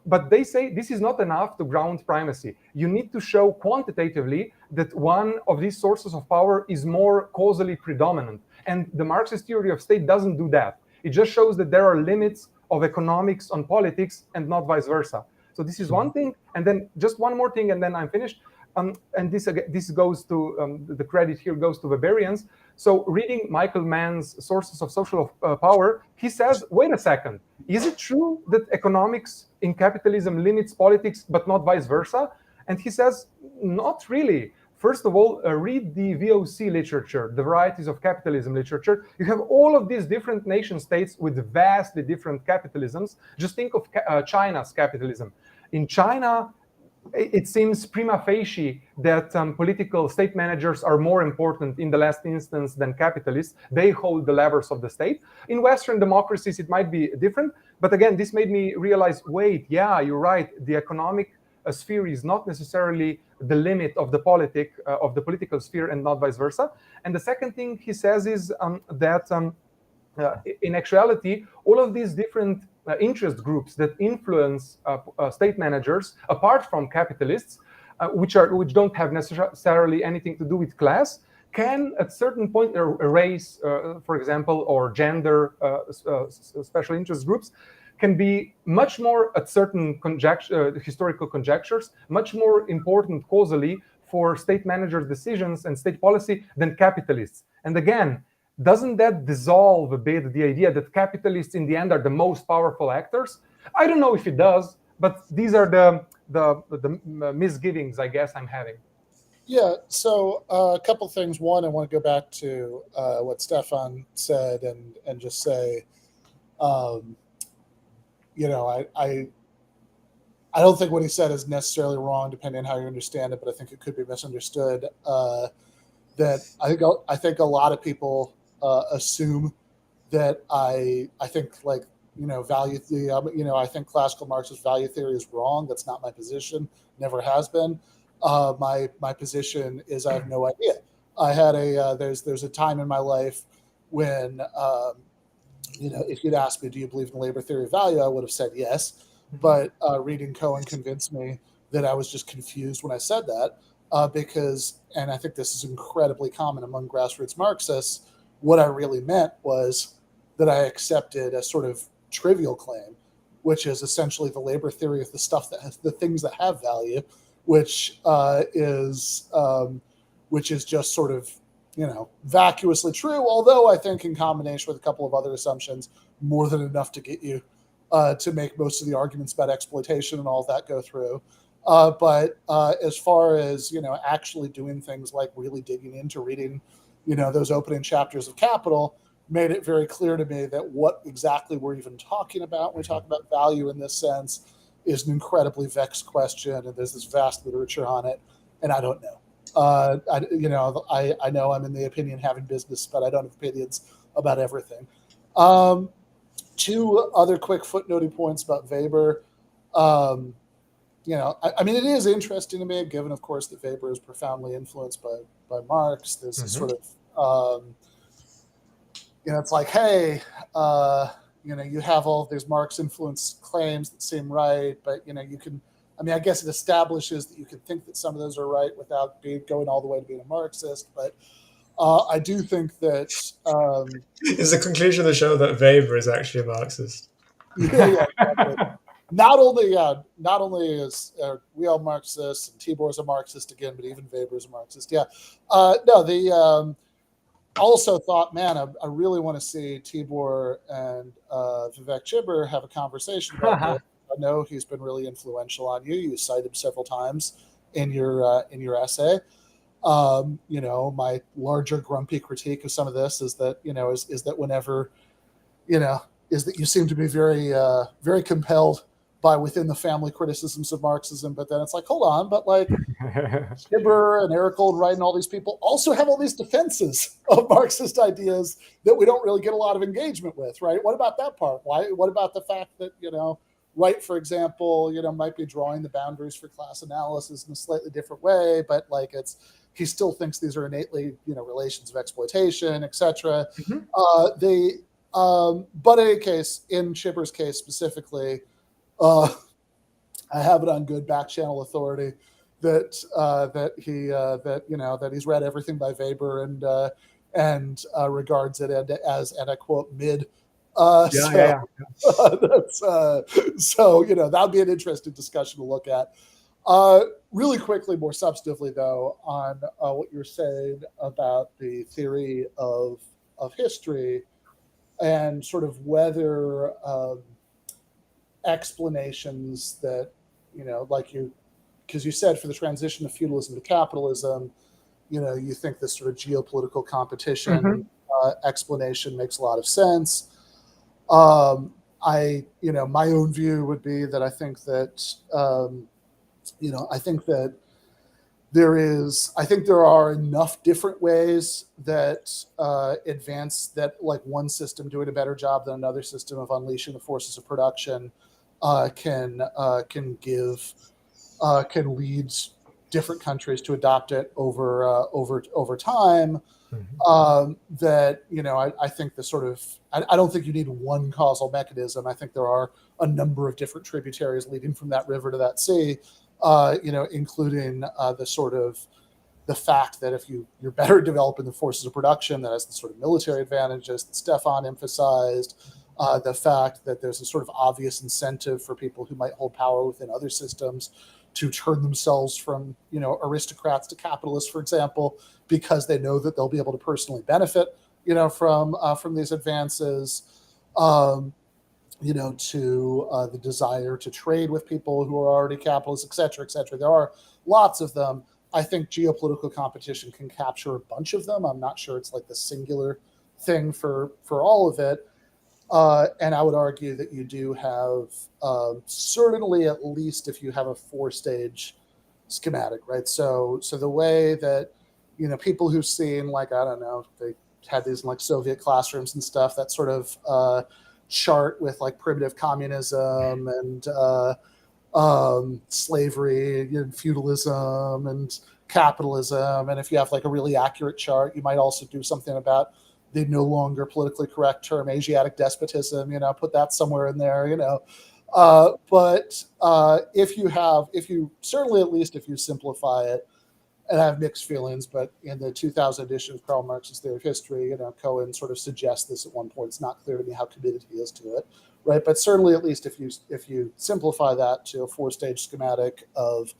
But they say this is not enough to ground primacy. You need to show quantitatively that one of these sources of power is more causally predominant. And the Marxist theory of state doesn't do that. It just shows that there are limits of economics on politics and not vice versa. So this is one thing, and then just one more thing, and then I'm finished. And this goes to the credit here goes to Weberians. So reading Michael Mann's Sources of Social Power, he says, wait a second, is it true that economics in capitalism limits politics, but not vice versa? And he says, not really. First of all, read the VOC literature, the Varieties of Capitalism literature. You have all of these different nation states with vastly different capitalisms. Just think of China's capitalism. In China, it seems prima facie that political state managers are more important in the last instance than capitalists. They hold the levers of the state. In Western democracies, it might be different. But again, this made me realize, wait, yeah, you're right. The economic sphere is not necessarily the limit of the political sphere, and not vice versa. And the second thing he says is that in actuality, all of these different interest groups that influence state managers, apart from capitalists, which don't have necessarily anything to do with class, can at certain point race, for example, or gender special interest groups, can be much more at certain historical conjectures, much more important causally for state managers' decisions and state policy than capitalists. And again, doesn't that dissolve a bit the idea that capitalists in the end are the most powerful actors? I don't know if it does, but these are the misgivings, I guess, I'm having.
Yeah, so a couple things. One, I want to go back to what Stefan said and just say, I don't think what he said is necessarily wrong, depending on how you understand it, but I think it could be misunderstood. That I think a lot of people assume that I think value theory. I think classical Marxist value theory is wrong. That's not my position. Never has been. My position is I have no idea. I had a there's a time in my life when if you'd asked me, do you believe in the labor theory of value, I would have said yes. But reading Cohen convinced me that I was just confused when I said that because, and I think this is incredibly common among grassroots Marxists, what I really meant was that I accepted a sort of trivial claim, which is essentially the labor theory of the stuff that has the things that have value, which is just sort of vacuously true, although I think in combination with a couple of other assumptions, more than enough to get you to make most of the arguments about exploitation and all of that go through. But as far as, actually doing things like really digging into reading, those opening chapters of Capital made it very clear to me that what exactly we're even talking about when we talk about value in this sense is an incredibly vexed question. And there's this vast literature on it. And I don't know. I know I'm in the opinion having business, but I don't have opinions about everything. Two other quick footnoting points about Weber. I mean, it is interesting to me, given, of course, that Weber is profoundly influenced by Marx. There's this sort of, it's like, hey, you have all of these Marx influence claims that seem right, but, you can, I guess it establishes that you can think that some of those are right without going all the way to being a Marxist. But I do think that
is the conclusion of the show that Weber is actually a Marxist.
Yeah. Not only is we all Marxists, and Tibor's a Marxist again, but even Weber's a Marxist. Yeah. Also thought, man, I really want to see Tibor and Vivek Chibber have a conversation about this. I know he's been really influential on you. You cite him several times in your essay. My larger grumpy critique of some of this is that is that whenever is that you seem to be very very compelled by within the family criticisms of Marxism, but then it's like, hold on, but like Tibor and Eric Goldwright and all these people also have all these defenses of Marxist ideas that we don't really get a lot of engagement with, right? What about that part? What about the fact that, Wright, for example, might be drawing the boundaries for class analysis in a slightly different way, but like he still thinks these are innately, relations of exploitation, etc. But in any case, in Chibber's case specifically, I have it on good back channel authority that he's read everything by Weber and regards it as, and I quote, mid. So that would be an interesting discussion to look at. Really quickly, more substantively though, on what you're saying about the theory of history and sort of whether explanations that, because you said for the transition of feudalism to capitalism, you think this sort of geopolitical competition explanation makes a lot of sense. My own view would be that I think that, I think there are enough different ways that advance that, like one system doing a better job than another system of unleashing the forces of production can lead different countries to adopt it over time. That I think the sort of I don't think you need one causal mechanism. I think there are a number of different tributaries leading from that river to that sea. Including the sort of the fact that if you're better at developing the forces of production, that has the sort of military advantages that Stefan emphasized. The fact that there's a sort of obvious incentive for people who might hold power within other systems to turn themselves from aristocrats to capitalists, for example, because they know that they'll be able to personally benefit from these advances. To the desire to trade with people who are already capitalists, et cetera, et cetera. There are lots of them. I think geopolitical competition can capture a bunch of them. I'm not sure it's like the singular thing for all of it. And I would argue that you do have, certainly at least if you have a 4-stage schematic, right? So the way that, people who've seen, like, I don't know, they had these in like Soviet classrooms and stuff, that sort of chart with like primitive communism and slavery and feudalism and capitalism. And if you have like a really accurate chart, you might also do something about the no longer politically correct term Asiatic despotism, put that somewhere in there, but if you certainly, at least if you simplify it, and I have mixed feelings, but in the 2000 edition of Karl Marx's Theory of History, Cohen sort of suggests this at one point. It's not clear to me how committed he is to it, right? But certainly, at least if you simplify that to a 4-stage schematic of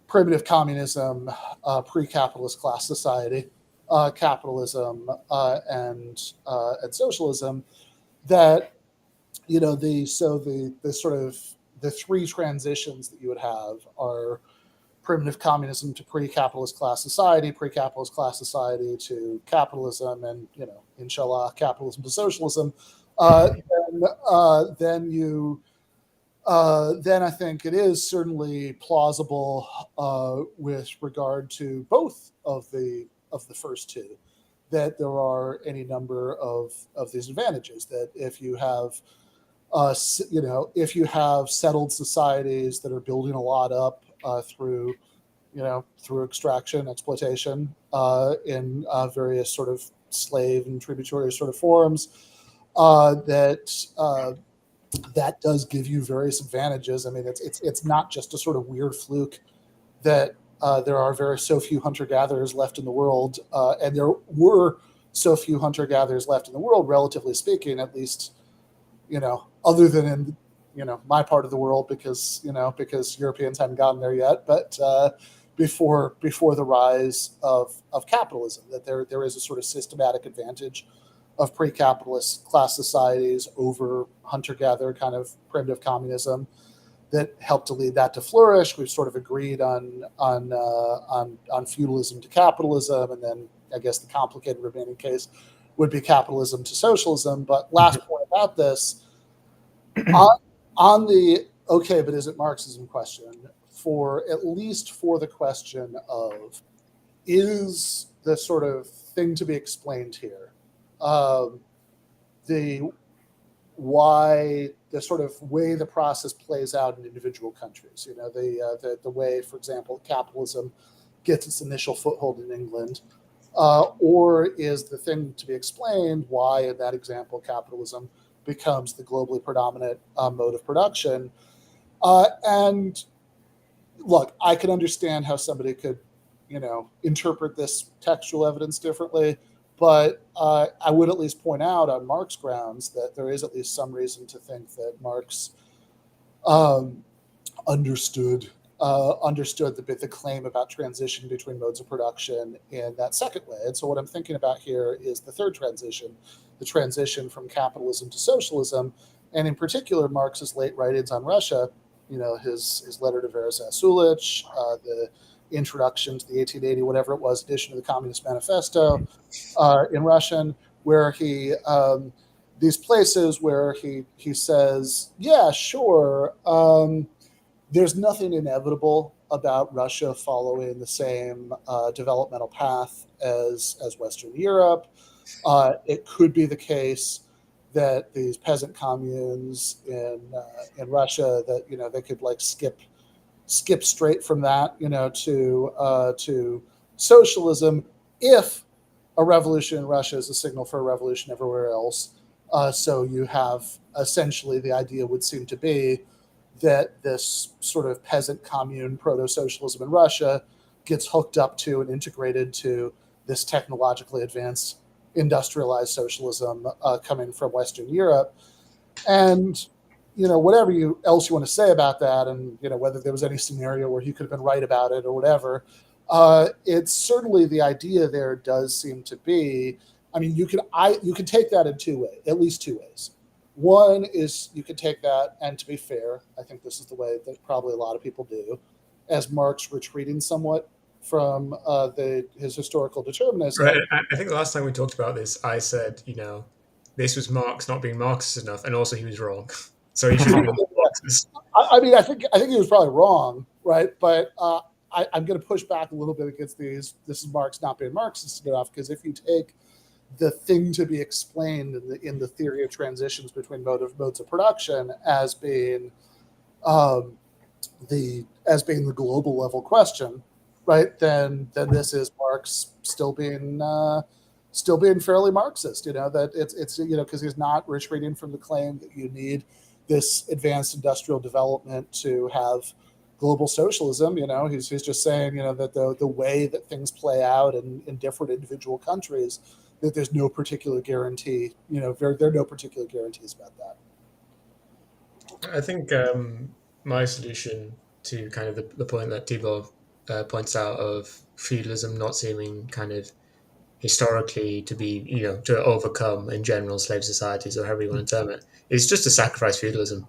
primitive communism, pre-capitalist class society, capitalism, and socialism, that the sort of the 3 transitions that you would have are primitive communism to pre-capitalist class society to capitalism, and inshallah, capitalism to socialism. Then I think it is certainly plausible with regard to both of the first two, that there are any number of these advantages. That if you have if you have settled societies that are building a lot up through extraction, exploitation, in various sort of slave and tributary sort of forms, that does give you various advantages. I mean, it's not just a sort of weird fluke that there are so few hunter-gatherers left in the world, and there were so few hunter-gatherers left in the world, relatively speaking, at least, other than in my part of the world, because Europeans hadn't gotten there yet, but before the rise of capitalism, that there is a sort of systematic advantage of pre-capitalist class societies over hunter-gatherer kind of primitive communism that helped to lead that to flourish. We've sort of agreed on feudalism to capitalism, and then I guess the complicated remaining case would be capitalism to socialism. But last point about this, on the okay, but is it Marxism question, at least for the question of, is the sort of thing to be explained here, the sort of way the process plays out in individual countries, the way, for example, capitalism gets its initial foothold in England, or is the thing to be explained why, in that example, capitalism becomes the globally predominant mode of production. And look, I can understand how somebody could, interpret this textual evidence differently, but I would at least point out on Marx grounds that there is at least some reason to think that Marx understood the claim about transition between modes of production in that second way. And so what I'm thinking about here is the third transition, the transition from capitalism to socialism, and in particular Marx's late writings on Russia, his letter to Veroslav Sulich, the introduction to the 1880 whatever it was edition of the Communist Manifesto in Russian, where he these places where he says, yeah, sure, there's nothing inevitable about Russia following the same developmental path as Western Europe. It could be the case that these peasant communes in Russia, that they could like skip straight from that to socialism, if a revolution in Russia is a signal for a revolution everywhere else. So you have essentially, the idea would seem to be that this sort of peasant commune proto-socialism in Russia gets hooked up to and integrated to this technologically advanced industrialized socialism coming from Western Europe. And whatever else you want to say about that, and whether there was any scenario where he could have been right about it or whatever, it's certainly, the idea there does seem to be, I mean, you can take that in two ways, at least two ways. One is you could take that, and to be fair, I think this is the way that probably a lot of people do, as Marx retreating somewhat from his historical determinism.
Right. I think the last time we talked about this, I said, this was Marx not being Marxist enough, and also he was wrong. So he should have been Marxist.
I mean, I think he was probably wrong, right? But I'm going to push back a little bit against these. This is Marx not being Marxist enough, because if you take the thing to be explained in the theory of transitions between modes of production as being the global level question, right, then this is Marx still being fairly Marxist. That it's because he's not retreating from the claim that you need this advanced industrial development to have global socialism. He's just saying that the way that things play out in different individual countries, that there's no particular guarantee. There are no particular guarantees about that.
I think my solution to kind of the point that Tibor points out of feudalism not seeming kind of historically to be, to overcome in general slave societies or however you want to term it, is just to sacrifice feudalism.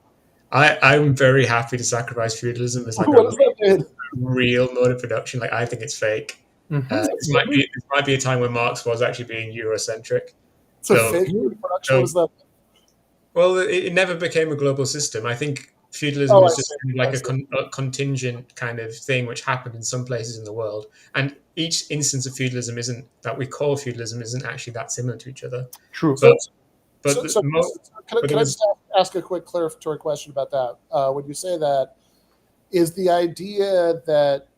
I'm very happy to sacrifice feudalism as like
What
a
does that mean?
real mode of production. Like I think it's fake. This might be a time when Marx was actually being Eurocentric.
It's a
So,
fake production.
so
What does that mean?
well, it never became a global system. I think feudalism
Oh, I
is just
see.
like
I see.
a contingent kind of thing which happened in some places in the world. And each instance of feudalism isn't that we call feudalism isn't actually that similar to each other.
True.
But
So
but
can I just ask a quick clarificatory question about that? When you say that, is the idea that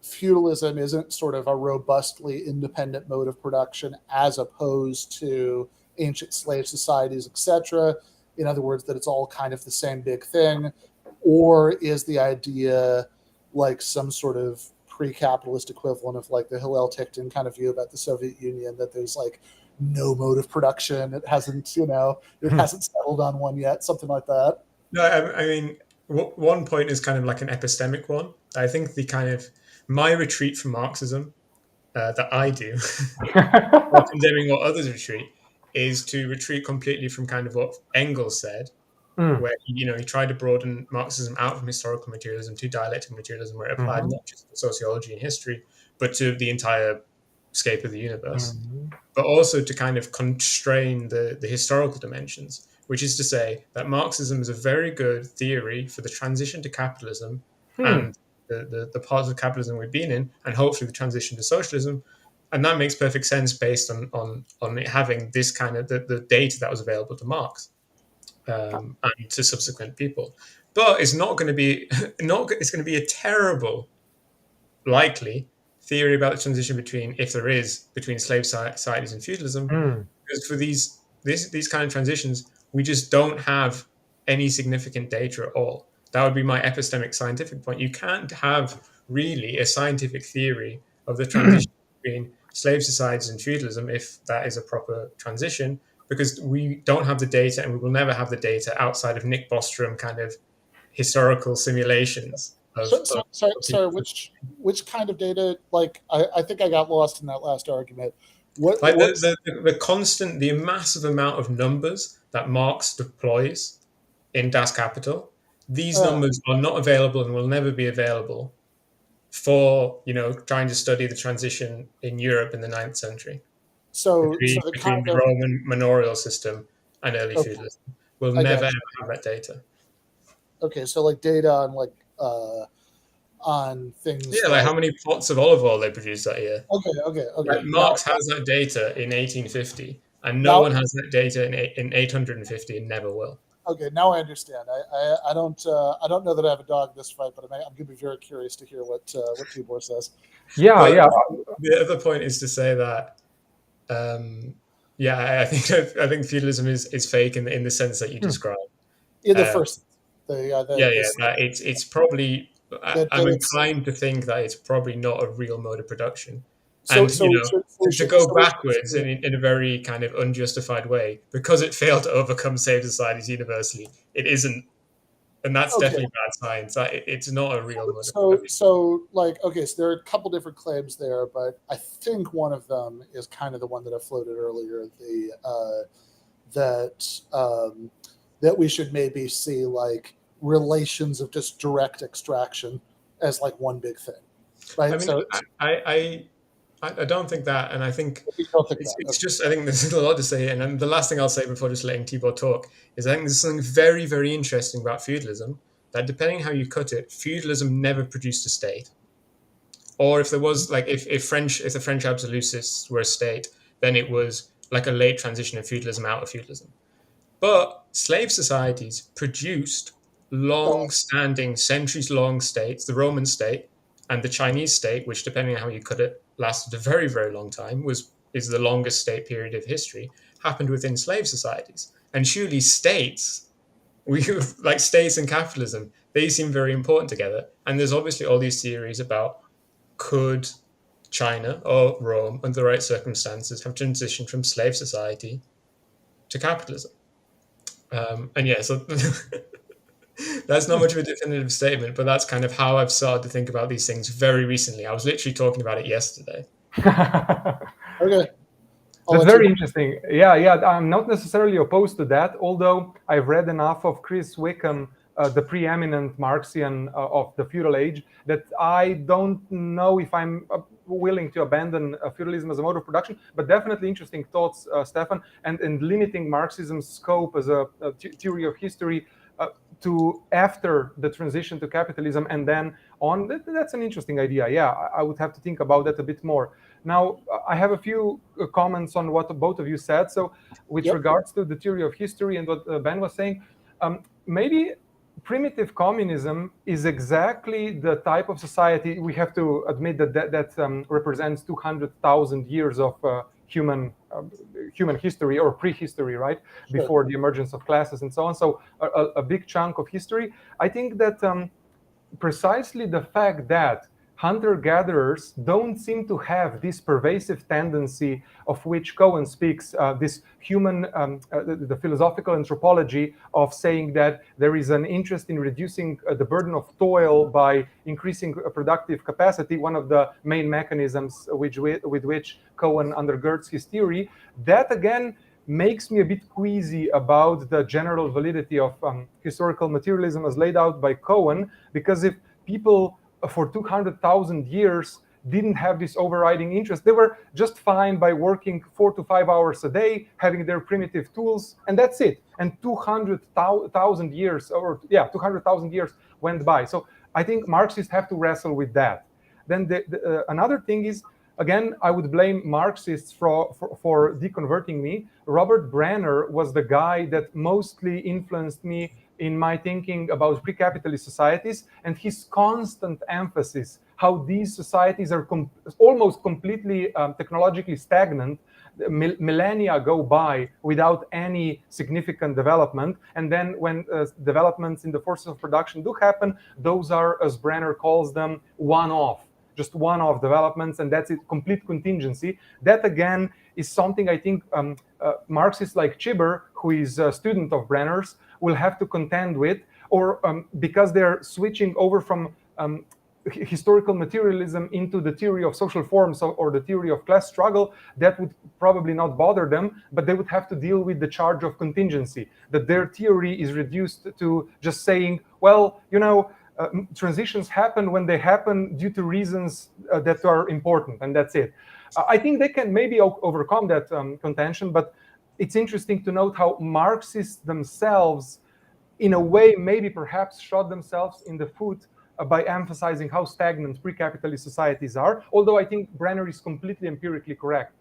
feudalism isn't sort of a robustly independent mode of production as opposed to ancient slave societies, etc.? In other words, that it's all kind of the same big thing? Or is the idea like some sort of pre-capitalist equivalent of like the Hillel Tickton kind of view about the Soviet Union, that there's like no mode of production, it hasn't settled on one yet, something like that?
no, I mean, one point is kind of like an epistemic one. I think the kind of my retreat from Marxism that I do, or condemning what others retreat, is to retreat completely from kind of what Engels said, where he tried to broaden Marxism out from historical materialism to dialectical materialism, where it applied not just to sociology and history, but to the entire scape of the universe, but also to kind of constrain the historical dimensions, which is to say that Marxism is a very good theory for the transition to capitalism and the parts of capitalism we've been in, and hopefully the transition to socialism. And that makes perfect sense based on it having this kind of the data that was available to Marx and to subsequent people. But it's not going to be it's going to be a terrible likely theory about the transition between, if there is, between slave societies and feudalism, because for these kind of transitions, we just don't have any significant data at all. That would be my epistemic scientific point. You can't have really a scientific theory of the transition between slave societies and feudalism if that is a proper transition, because we don't have the data and we will never have the data outside of Nick Bostrom kind of historical simulations of
Sorry, which kind of data? Like, I think I got lost in that last argument.
Like the constant, the massive amount of numbers that Marx deploys in Das Kapital, these numbers are not available and will never be available for trying to study the transition in Europe in the 9th century between the Roman manorial system and early feudalism. We'll never ever have that data.
Okay, so like data on things.
Yeah, like how many pots of olive oil they produced that year.
Okay.
Like Marx has that data in 1850, and no one has that data in 850 and never will.
Okay, now I understand. I don't know that I have a dog in this fight, but I'm going to be very curious to hear what Tibor says.
Yeah.
The other point is to say that, I think feudalism is fake in the sense that you described.
In the first,
it's probably. I'm inclined to think that it's probably not a real mode of production. And to go backwards in a very kind of unjustified way, because it failed to overcome slave societies universally, it isn't, and that's definitely bad science. It's not a real mode of production.
So there are a couple different claims there, but I think one of them is kind of the one that I floated earlier, that we should maybe see like relations of just direct extraction as like one big thing, right?
I don't think that, and I think it's just, I think there's a lot to say. And then the last thing I'll say before just letting Tibor talk is I think there's something very, very interesting about feudalism, that depending on how you cut it, feudalism never produced a state. Or if there was, like, if the French absolutists were a state, then it was like a late transition of feudalism out of feudalism. But slave societies produced long-standing, centuries-long states, the Roman state And the Chinese state, which depending on how you cut it, lasted a very, very long time, is the longest state period of history, happened within slave societies. And surely states, like states and capitalism, they seem very important together. And there's obviously all these theories about could China or Rome, under the right circumstances, have transitioned from slave society to capitalism. And yeah, so that's not much of a definitive statement, but that's kind of how I've started to think about these things very recently. I was literally talking about it yesterday.
Okay.
That's very interesting. Yeah, I'm not necessarily opposed to that, although I've read enough of Chris Wickham, the preeminent Marxian of the feudal age, that I don't know if I'm willing to abandon feudalism as a mode of production, but definitely interesting thoughts, Stefan, and limiting Marxism's scope as a theory of history to after the transition to capitalism and then on. That's an interesting idea. Yeah, I would have to think about that a bit more. Now, I have a few comments on what both of you said. So with regards to the theory of history and what Ben was saying, maybe primitive communism is exactly the type of society, we have to admit that represents 200,000 years of human history or prehistory, right?
Sure.
Before the emergence of classes and so on. So a big chunk of history. I think that precisely the fact that hunter-gatherers don't seem to have this pervasive tendency of which Cohen speaks, this human, the philosophical anthropology of saying that there is an interest in reducing the burden of toil by increasing productive capacity, one of the main mechanisms with which Cohen undergirds his theory. That, again, makes me a bit queasy about the general validity of historical materialism as laid out by Cohen, because if people for 200,000 years didn't have this overriding interest, they were just fine by working 4 to 5 hours a day, having their primitive tools, and that's it. And 200,000 years, 200,000 years went by. So I think Marxists have to wrestle with that. Then another thing is, again, I would blame Marxists for deconverting me. Robert Brenner was the guy that mostly influenced me in my thinking about pre-capitalist societies, and his constant emphasis how these societies are almost completely technologically stagnant. Millennia go by without any significant development, and then when developments in the forces of production do happen, those are, as Brenner calls them, one-off. Just one-off developments, and that's it, complete contingency. That, again, is something I think Marxists like Tibor, who is a student of Brenner's, will have to contend with, or because they're switching over from historical materialism into the theory of social forms or the theory of class struggle, that would probably not bother them, but they would have to deal with the charge of contingency, that their theory is reduced to just saying, well, transitions happen when they happen due to reasons that are important, and that's it. I think they can maybe overcome that contention, but it's interesting to note how Marxists themselves, in a way, maybe perhaps shot themselves in the foot by emphasizing how stagnant pre-capitalist societies are, although I think Brenner is completely empirically correct,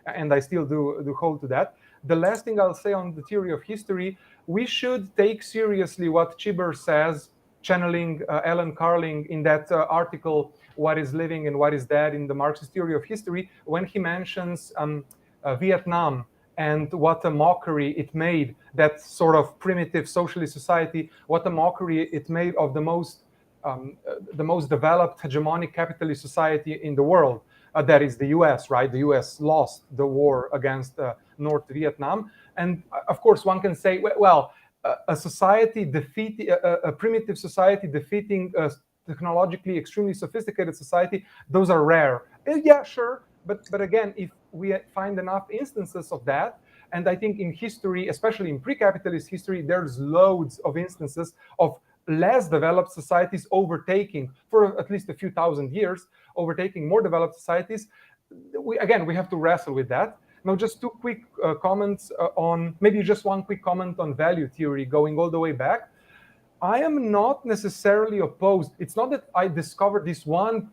and I still do hold to that. The last thing I'll say on the theory of history, we should take seriously what Tibor says, channeling Alan Carling in that article, What is Living and What is Dead in the Marxist Theory of History, when he mentions Vietnam and what a mockery it made, that sort of primitive socialist society, what a mockery it made of the most developed hegemonic capitalist society in the world. That is the US, right? The US lost the war against North Vietnam. And of course, one can say, well, a primitive society defeating a technologically extremely sophisticated society, those are rare. Yeah, sure. But again, if we find enough instances of that, and I think in history, especially in pre-capitalist history, there's loads of instances of less developed societies overtaking, for at least a few thousand years, overtaking more developed societies. We have to wrestle with that. Now, just two quick comments maybe just one quick comment on value theory, going all the way back. I am not necessarily opposed. It's not that I discovered this one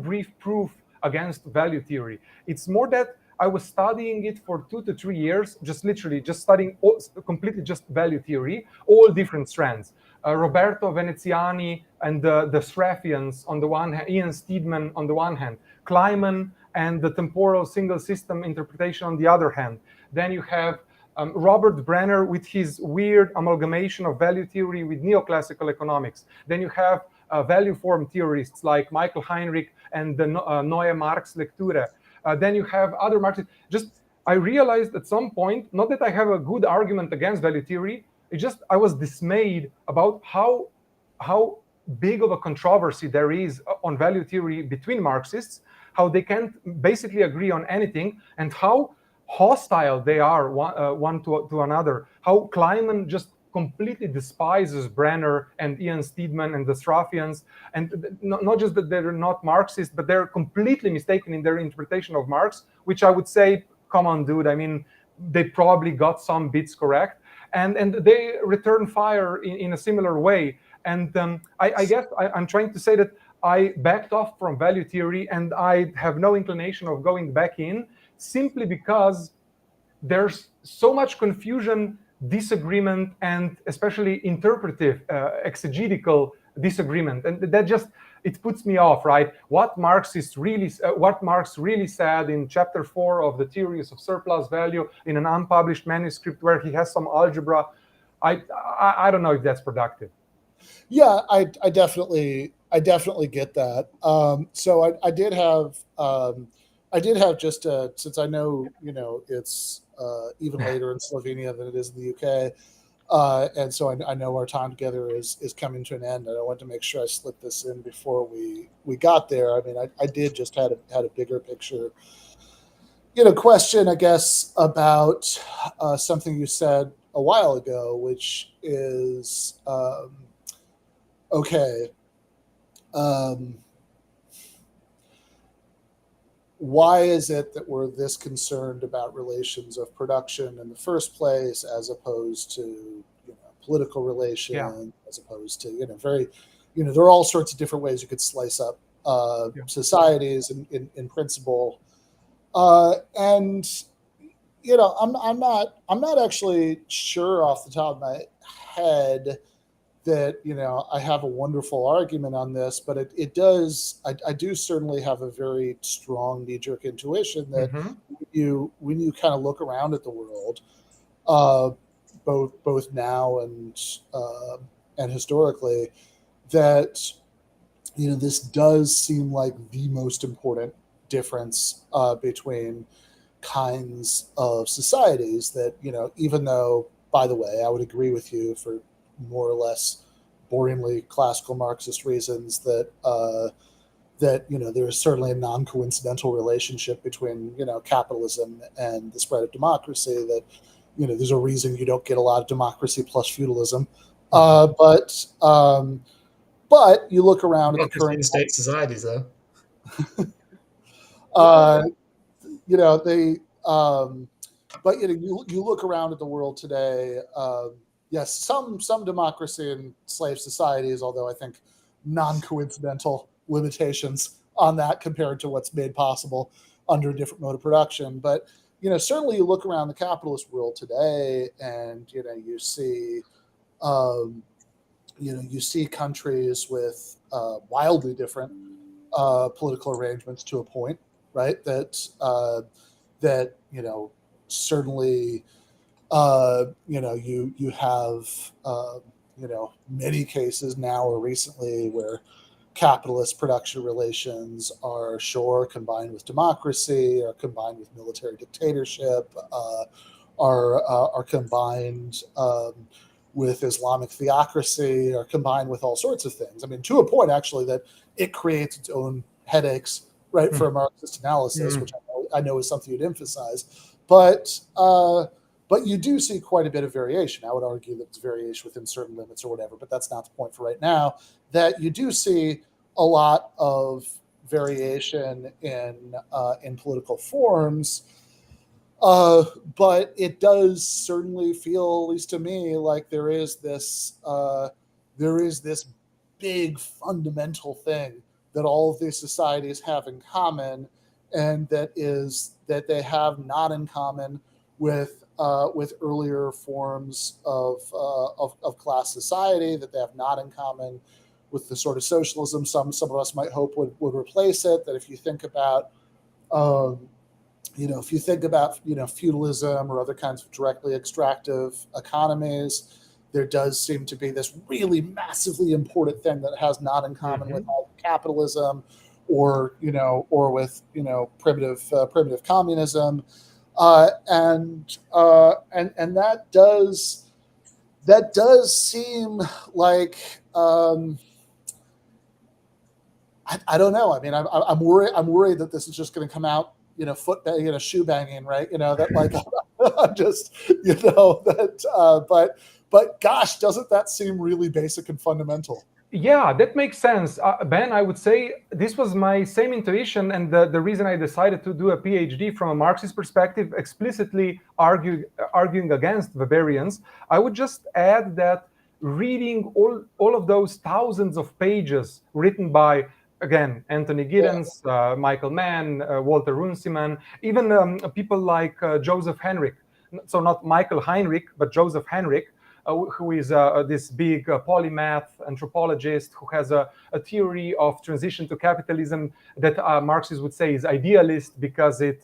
brief proof against value theory. It's more that I was studying it for 2 to 3 years, just studying completely just value theory, all different strands. Roberto Veneziani and the Sraffians on the one hand, Ian Steedman on the one hand, Kleiman and the temporal single system interpretation on the other hand. Then you have Robert Brenner with his weird amalgamation of value theory with neoclassical economics. Then you have value form theorists like Michael Heinrich and the Neue Marx-Lektüre. Then you have other Marxists. I realized at some point, not that I have a good argument against value theory, I was dismayed about how big of a controversy there is on value theory between Marxists, how they can't basically agree on anything, and how hostile they are one to another. How Kleiman just completely despises Brenner and Ian Steedman and the Sraffians, and not just that they're not Marxist, but they're completely mistaken in their interpretation of Marx, which I would say, come on, dude. I mean, they probably got some bits correct, and they return fire in a similar way. And I guess I'm trying to say that I backed off from value theory, and I have no inclination of going back in, simply because there's so much confusion, disagreement, and especially interpretive, exegetical disagreement, and that just, it puts me off, right? What Marx really said in chapter 4 of the Theories of Surplus Value in an unpublished manuscript where he has some algebra, I don't know if that's productive.
Yeah, I definitely get that. So I did have just since I know it's even later in Slovenia than it is in the UK, and so I know our time together is coming to an end, and I want to make sure I slipped this in before we got there. I mean, I did just had a bigger picture, question, I guess, about something you said a while ago, which is okay. Why is it that we're this concerned about relations of production in the first place, as opposed to political relations, as opposed to very, there are all sorts of different ways you could slice up societies in principle, and I'm not actually sure off the top of my head that I have a wonderful argument on this, but it does. I do certainly have a very strong knee-jerk intuition that when you kind of look around at the world, both now and historically, that this does seem like the most important difference between kinds of societies. That even though, by the way, I would agree with you for more or less boringly classical Marxist reasons that there is certainly a non-coincidental relationship between capitalism and the spread of democracy. That there's a reason you don't get a lot of democracy plus feudalism, but you look around at the current
state societies, though.
But you look around at the world today. Yes, some democracy in slave societies, although I think non-coincidental limitations on that compared to what's made possible under a different mode of production. But certainly you look around the capitalist world today, and you see countries with wildly different political arrangements to a point, right? That certainly. You have many cases now or recently where capitalist production relations are combined with democracy, or combined with military dictatorship, are combined with Islamic theocracy, or combined with all sorts of things. I mean, to a point actually that it creates its own headaches, right, for a Marxist analysis, which I know is something you'd emphasize, but you do see quite a bit of variation. I would argue that it's variation within certain limits or whatever, but that's not the point for right now. That you do see a lot of variation in political forms, but it does certainly feel, at least to me, like there is this big fundamental thing that all of these societies have in common, and that is that they have not in common with earlier forms of class society, that they have not in common with the sort of socialism some of us might hope would replace it. That if you think about feudalism or other kinds of directly extractive economies, there does seem to be this really massively important thing that has not in common with capitalism, or with primitive communism, and that does seem like I don't know. I mean, I'm worried that this is just going to come out, shoe banging, right? That like I'm just, that. But gosh, doesn't that seem really basic and fundamental?
Yeah, that makes sense. Ben, I would say this was my same intuition, and the reason I decided to do a PhD from a Marxist perspective, explicitly arguing against Weberians. I would just add that reading all of those thousands of pages written by, again, Anthony Giddens, Michael Mann, Walter Runciman, even people like Joseph Henrich. So not Michael Heinrich, but Joseph Henrich, who is this big polymath anthropologist who has a theory of transition to capitalism that Marxists would say is idealist because it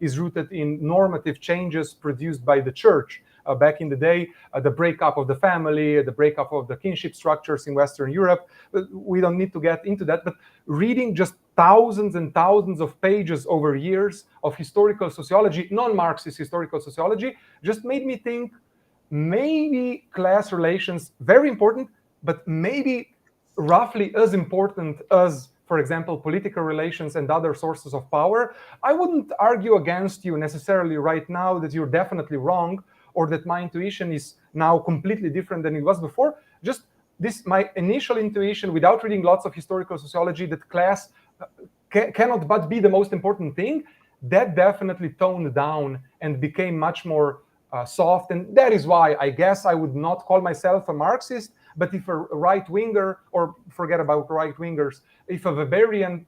is rooted in normative changes produced by the church. Back in the day, the breakup of the family, the breakup of the kinship structures in Western Europe. We don't need to get into that, but reading just thousands and thousands of pages over years of historical sociology, non-Marxist historical sociology, just made me think maybe class relations, very important, but maybe roughly as important as, for example, political relations and other sources of power. I wouldn't argue against you necessarily right now that you're definitely wrong, or that my intuition is now completely different than it was before. Just this, my initial intuition, without reading lots of historical sociology, that class cannot but be the most important thing, that definitely toned down and became much more soft. And that is why I guess I would not call myself a Marxist, but if a right-winger, or forget about right-wingers, if a Weberian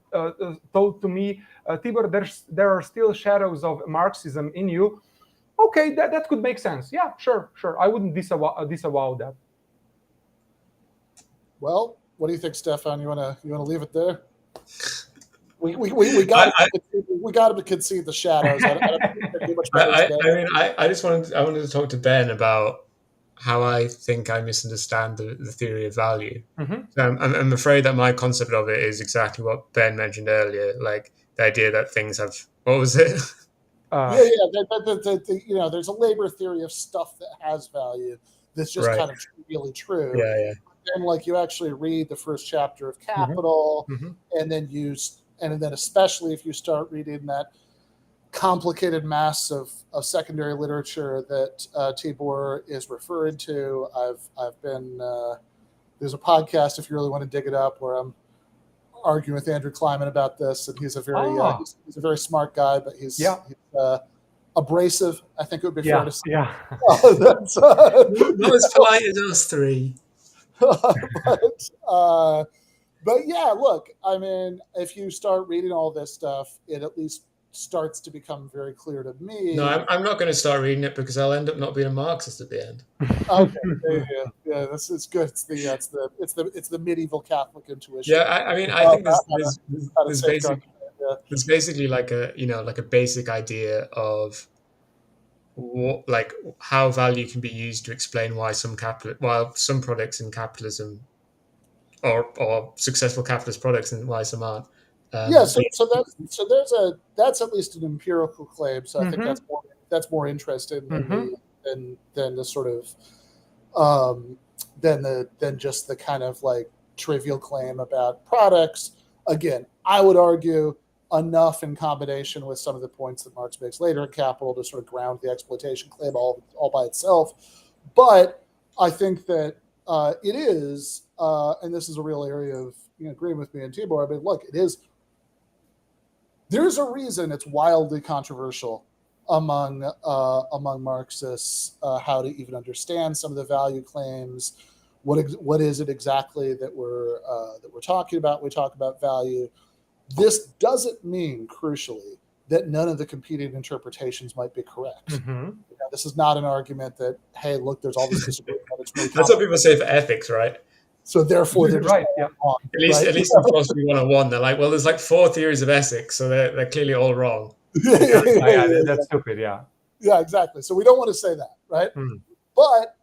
told to me, Tibor, there are still shadows of Marxism in you, okay, that could make sense. Yeah, sure. I wouldn't disavow that.
Well, what do you think, Stefan? You wanna leave it there? We got to concede the shadows. I don't do much better
I wanted to talk to Ben about how I think I misunderstand the theory of value. I'm afraid that my concept of it is exactly what Ben mentioned earlier, like the idea that things have, what was it?
There's a labor theory of stuff that has value that's just kind of really true.
Yeah.
And like you actually read the first chapter of Capital, and then especially if you start reading that complicated mass of secondary literature that Tibor is referring to. I've been there's a podcast, if you really want to dig it up, where I'm arguing with Andrew Kleiman about this, and he's a very he's a very smart guy, but he's abrasive, I think it would be fair to say.
Yeah.
Not as polite as us three.
But yeah, look, I mean, if you start reading all this stuff, it at least starts to become very clear to me.
No, I'm not going to start reading it because I'll end up not being a Marxist at the end.
Okay, yeah, this is good. It's the medieval Catholic intuition.
Yeah, I mean, I think there's basically like a basic idea of what, like, how value can be used to explain why some products in capitalism or successful capitalist products and why some aren't.
That's at least an empirical claim. So I think that's more interesting than the sort of than just the kind of like trivial claim about products. Again, I would argue enough in combination with some of the points that Marx makes later in Capital to sort of ground the exploitation claim all by itself. But I think that it is, and this is a real area of agreeing with me and Tibor. I mean, look, it is. There's a reason it's wildly controversial among Marxists how to even understand some of the value claims. What is it exactly that we're talking about? We talk about value. This doesn't mean, crucially, that none of the competing interpretations might be correct.
Mm-hmm.
This is not an argument that, hey, look, there's all this disagreement. It's really
That's what people say for ethics, right?
So therefore, they're just
right. Yeah.
wrong.
At least in philosophy 101, they're like, well, there's like 4 theories of ethics, so they're clearly all wrong.
That's stupid. Yeah.
Yeah, exactly. So we don't want to say that, right?
Mm.
But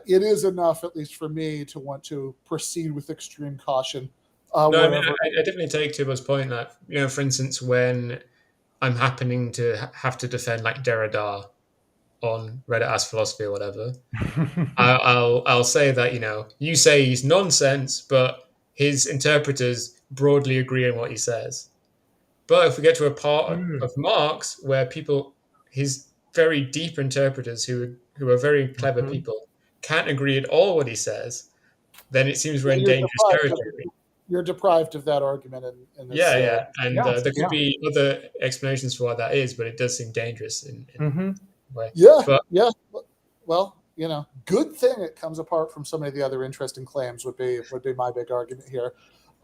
it is enough, at least for me, to want to proceed with extreme caution.
No, I mean, I definitely take Tibor's point that, for instance, when I'm happening to have to defend like Derrida on Reddit Ask Philosophy or whatever, I'll say that, you say he's nonsense, but his interpreters broadly agree on what he says. But if we get to a part of Marx where his very deep interpreters who are very clever people can't agree at all what he says, then it seems we're in dangerous territory.
You're deprived of that argument. In this,
and there could be other explanations for why that is, but it does seem dangerous in a way.
Well, good thing it comes apart from so many of the other interesting claims would be my big argument here.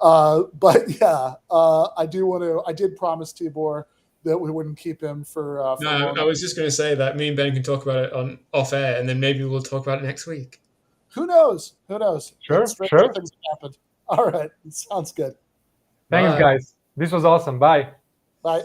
But yeah, I did promise Tibor that we wouldn't keep him for
no, I was just going to say that me and Ben can talk about it on off air, and then maybe we'll talk about it next week.
Who knows?
Sure.
Things happened. All right. Sounds good.
Thanks, guys. This was awesome. Bye.
Bye.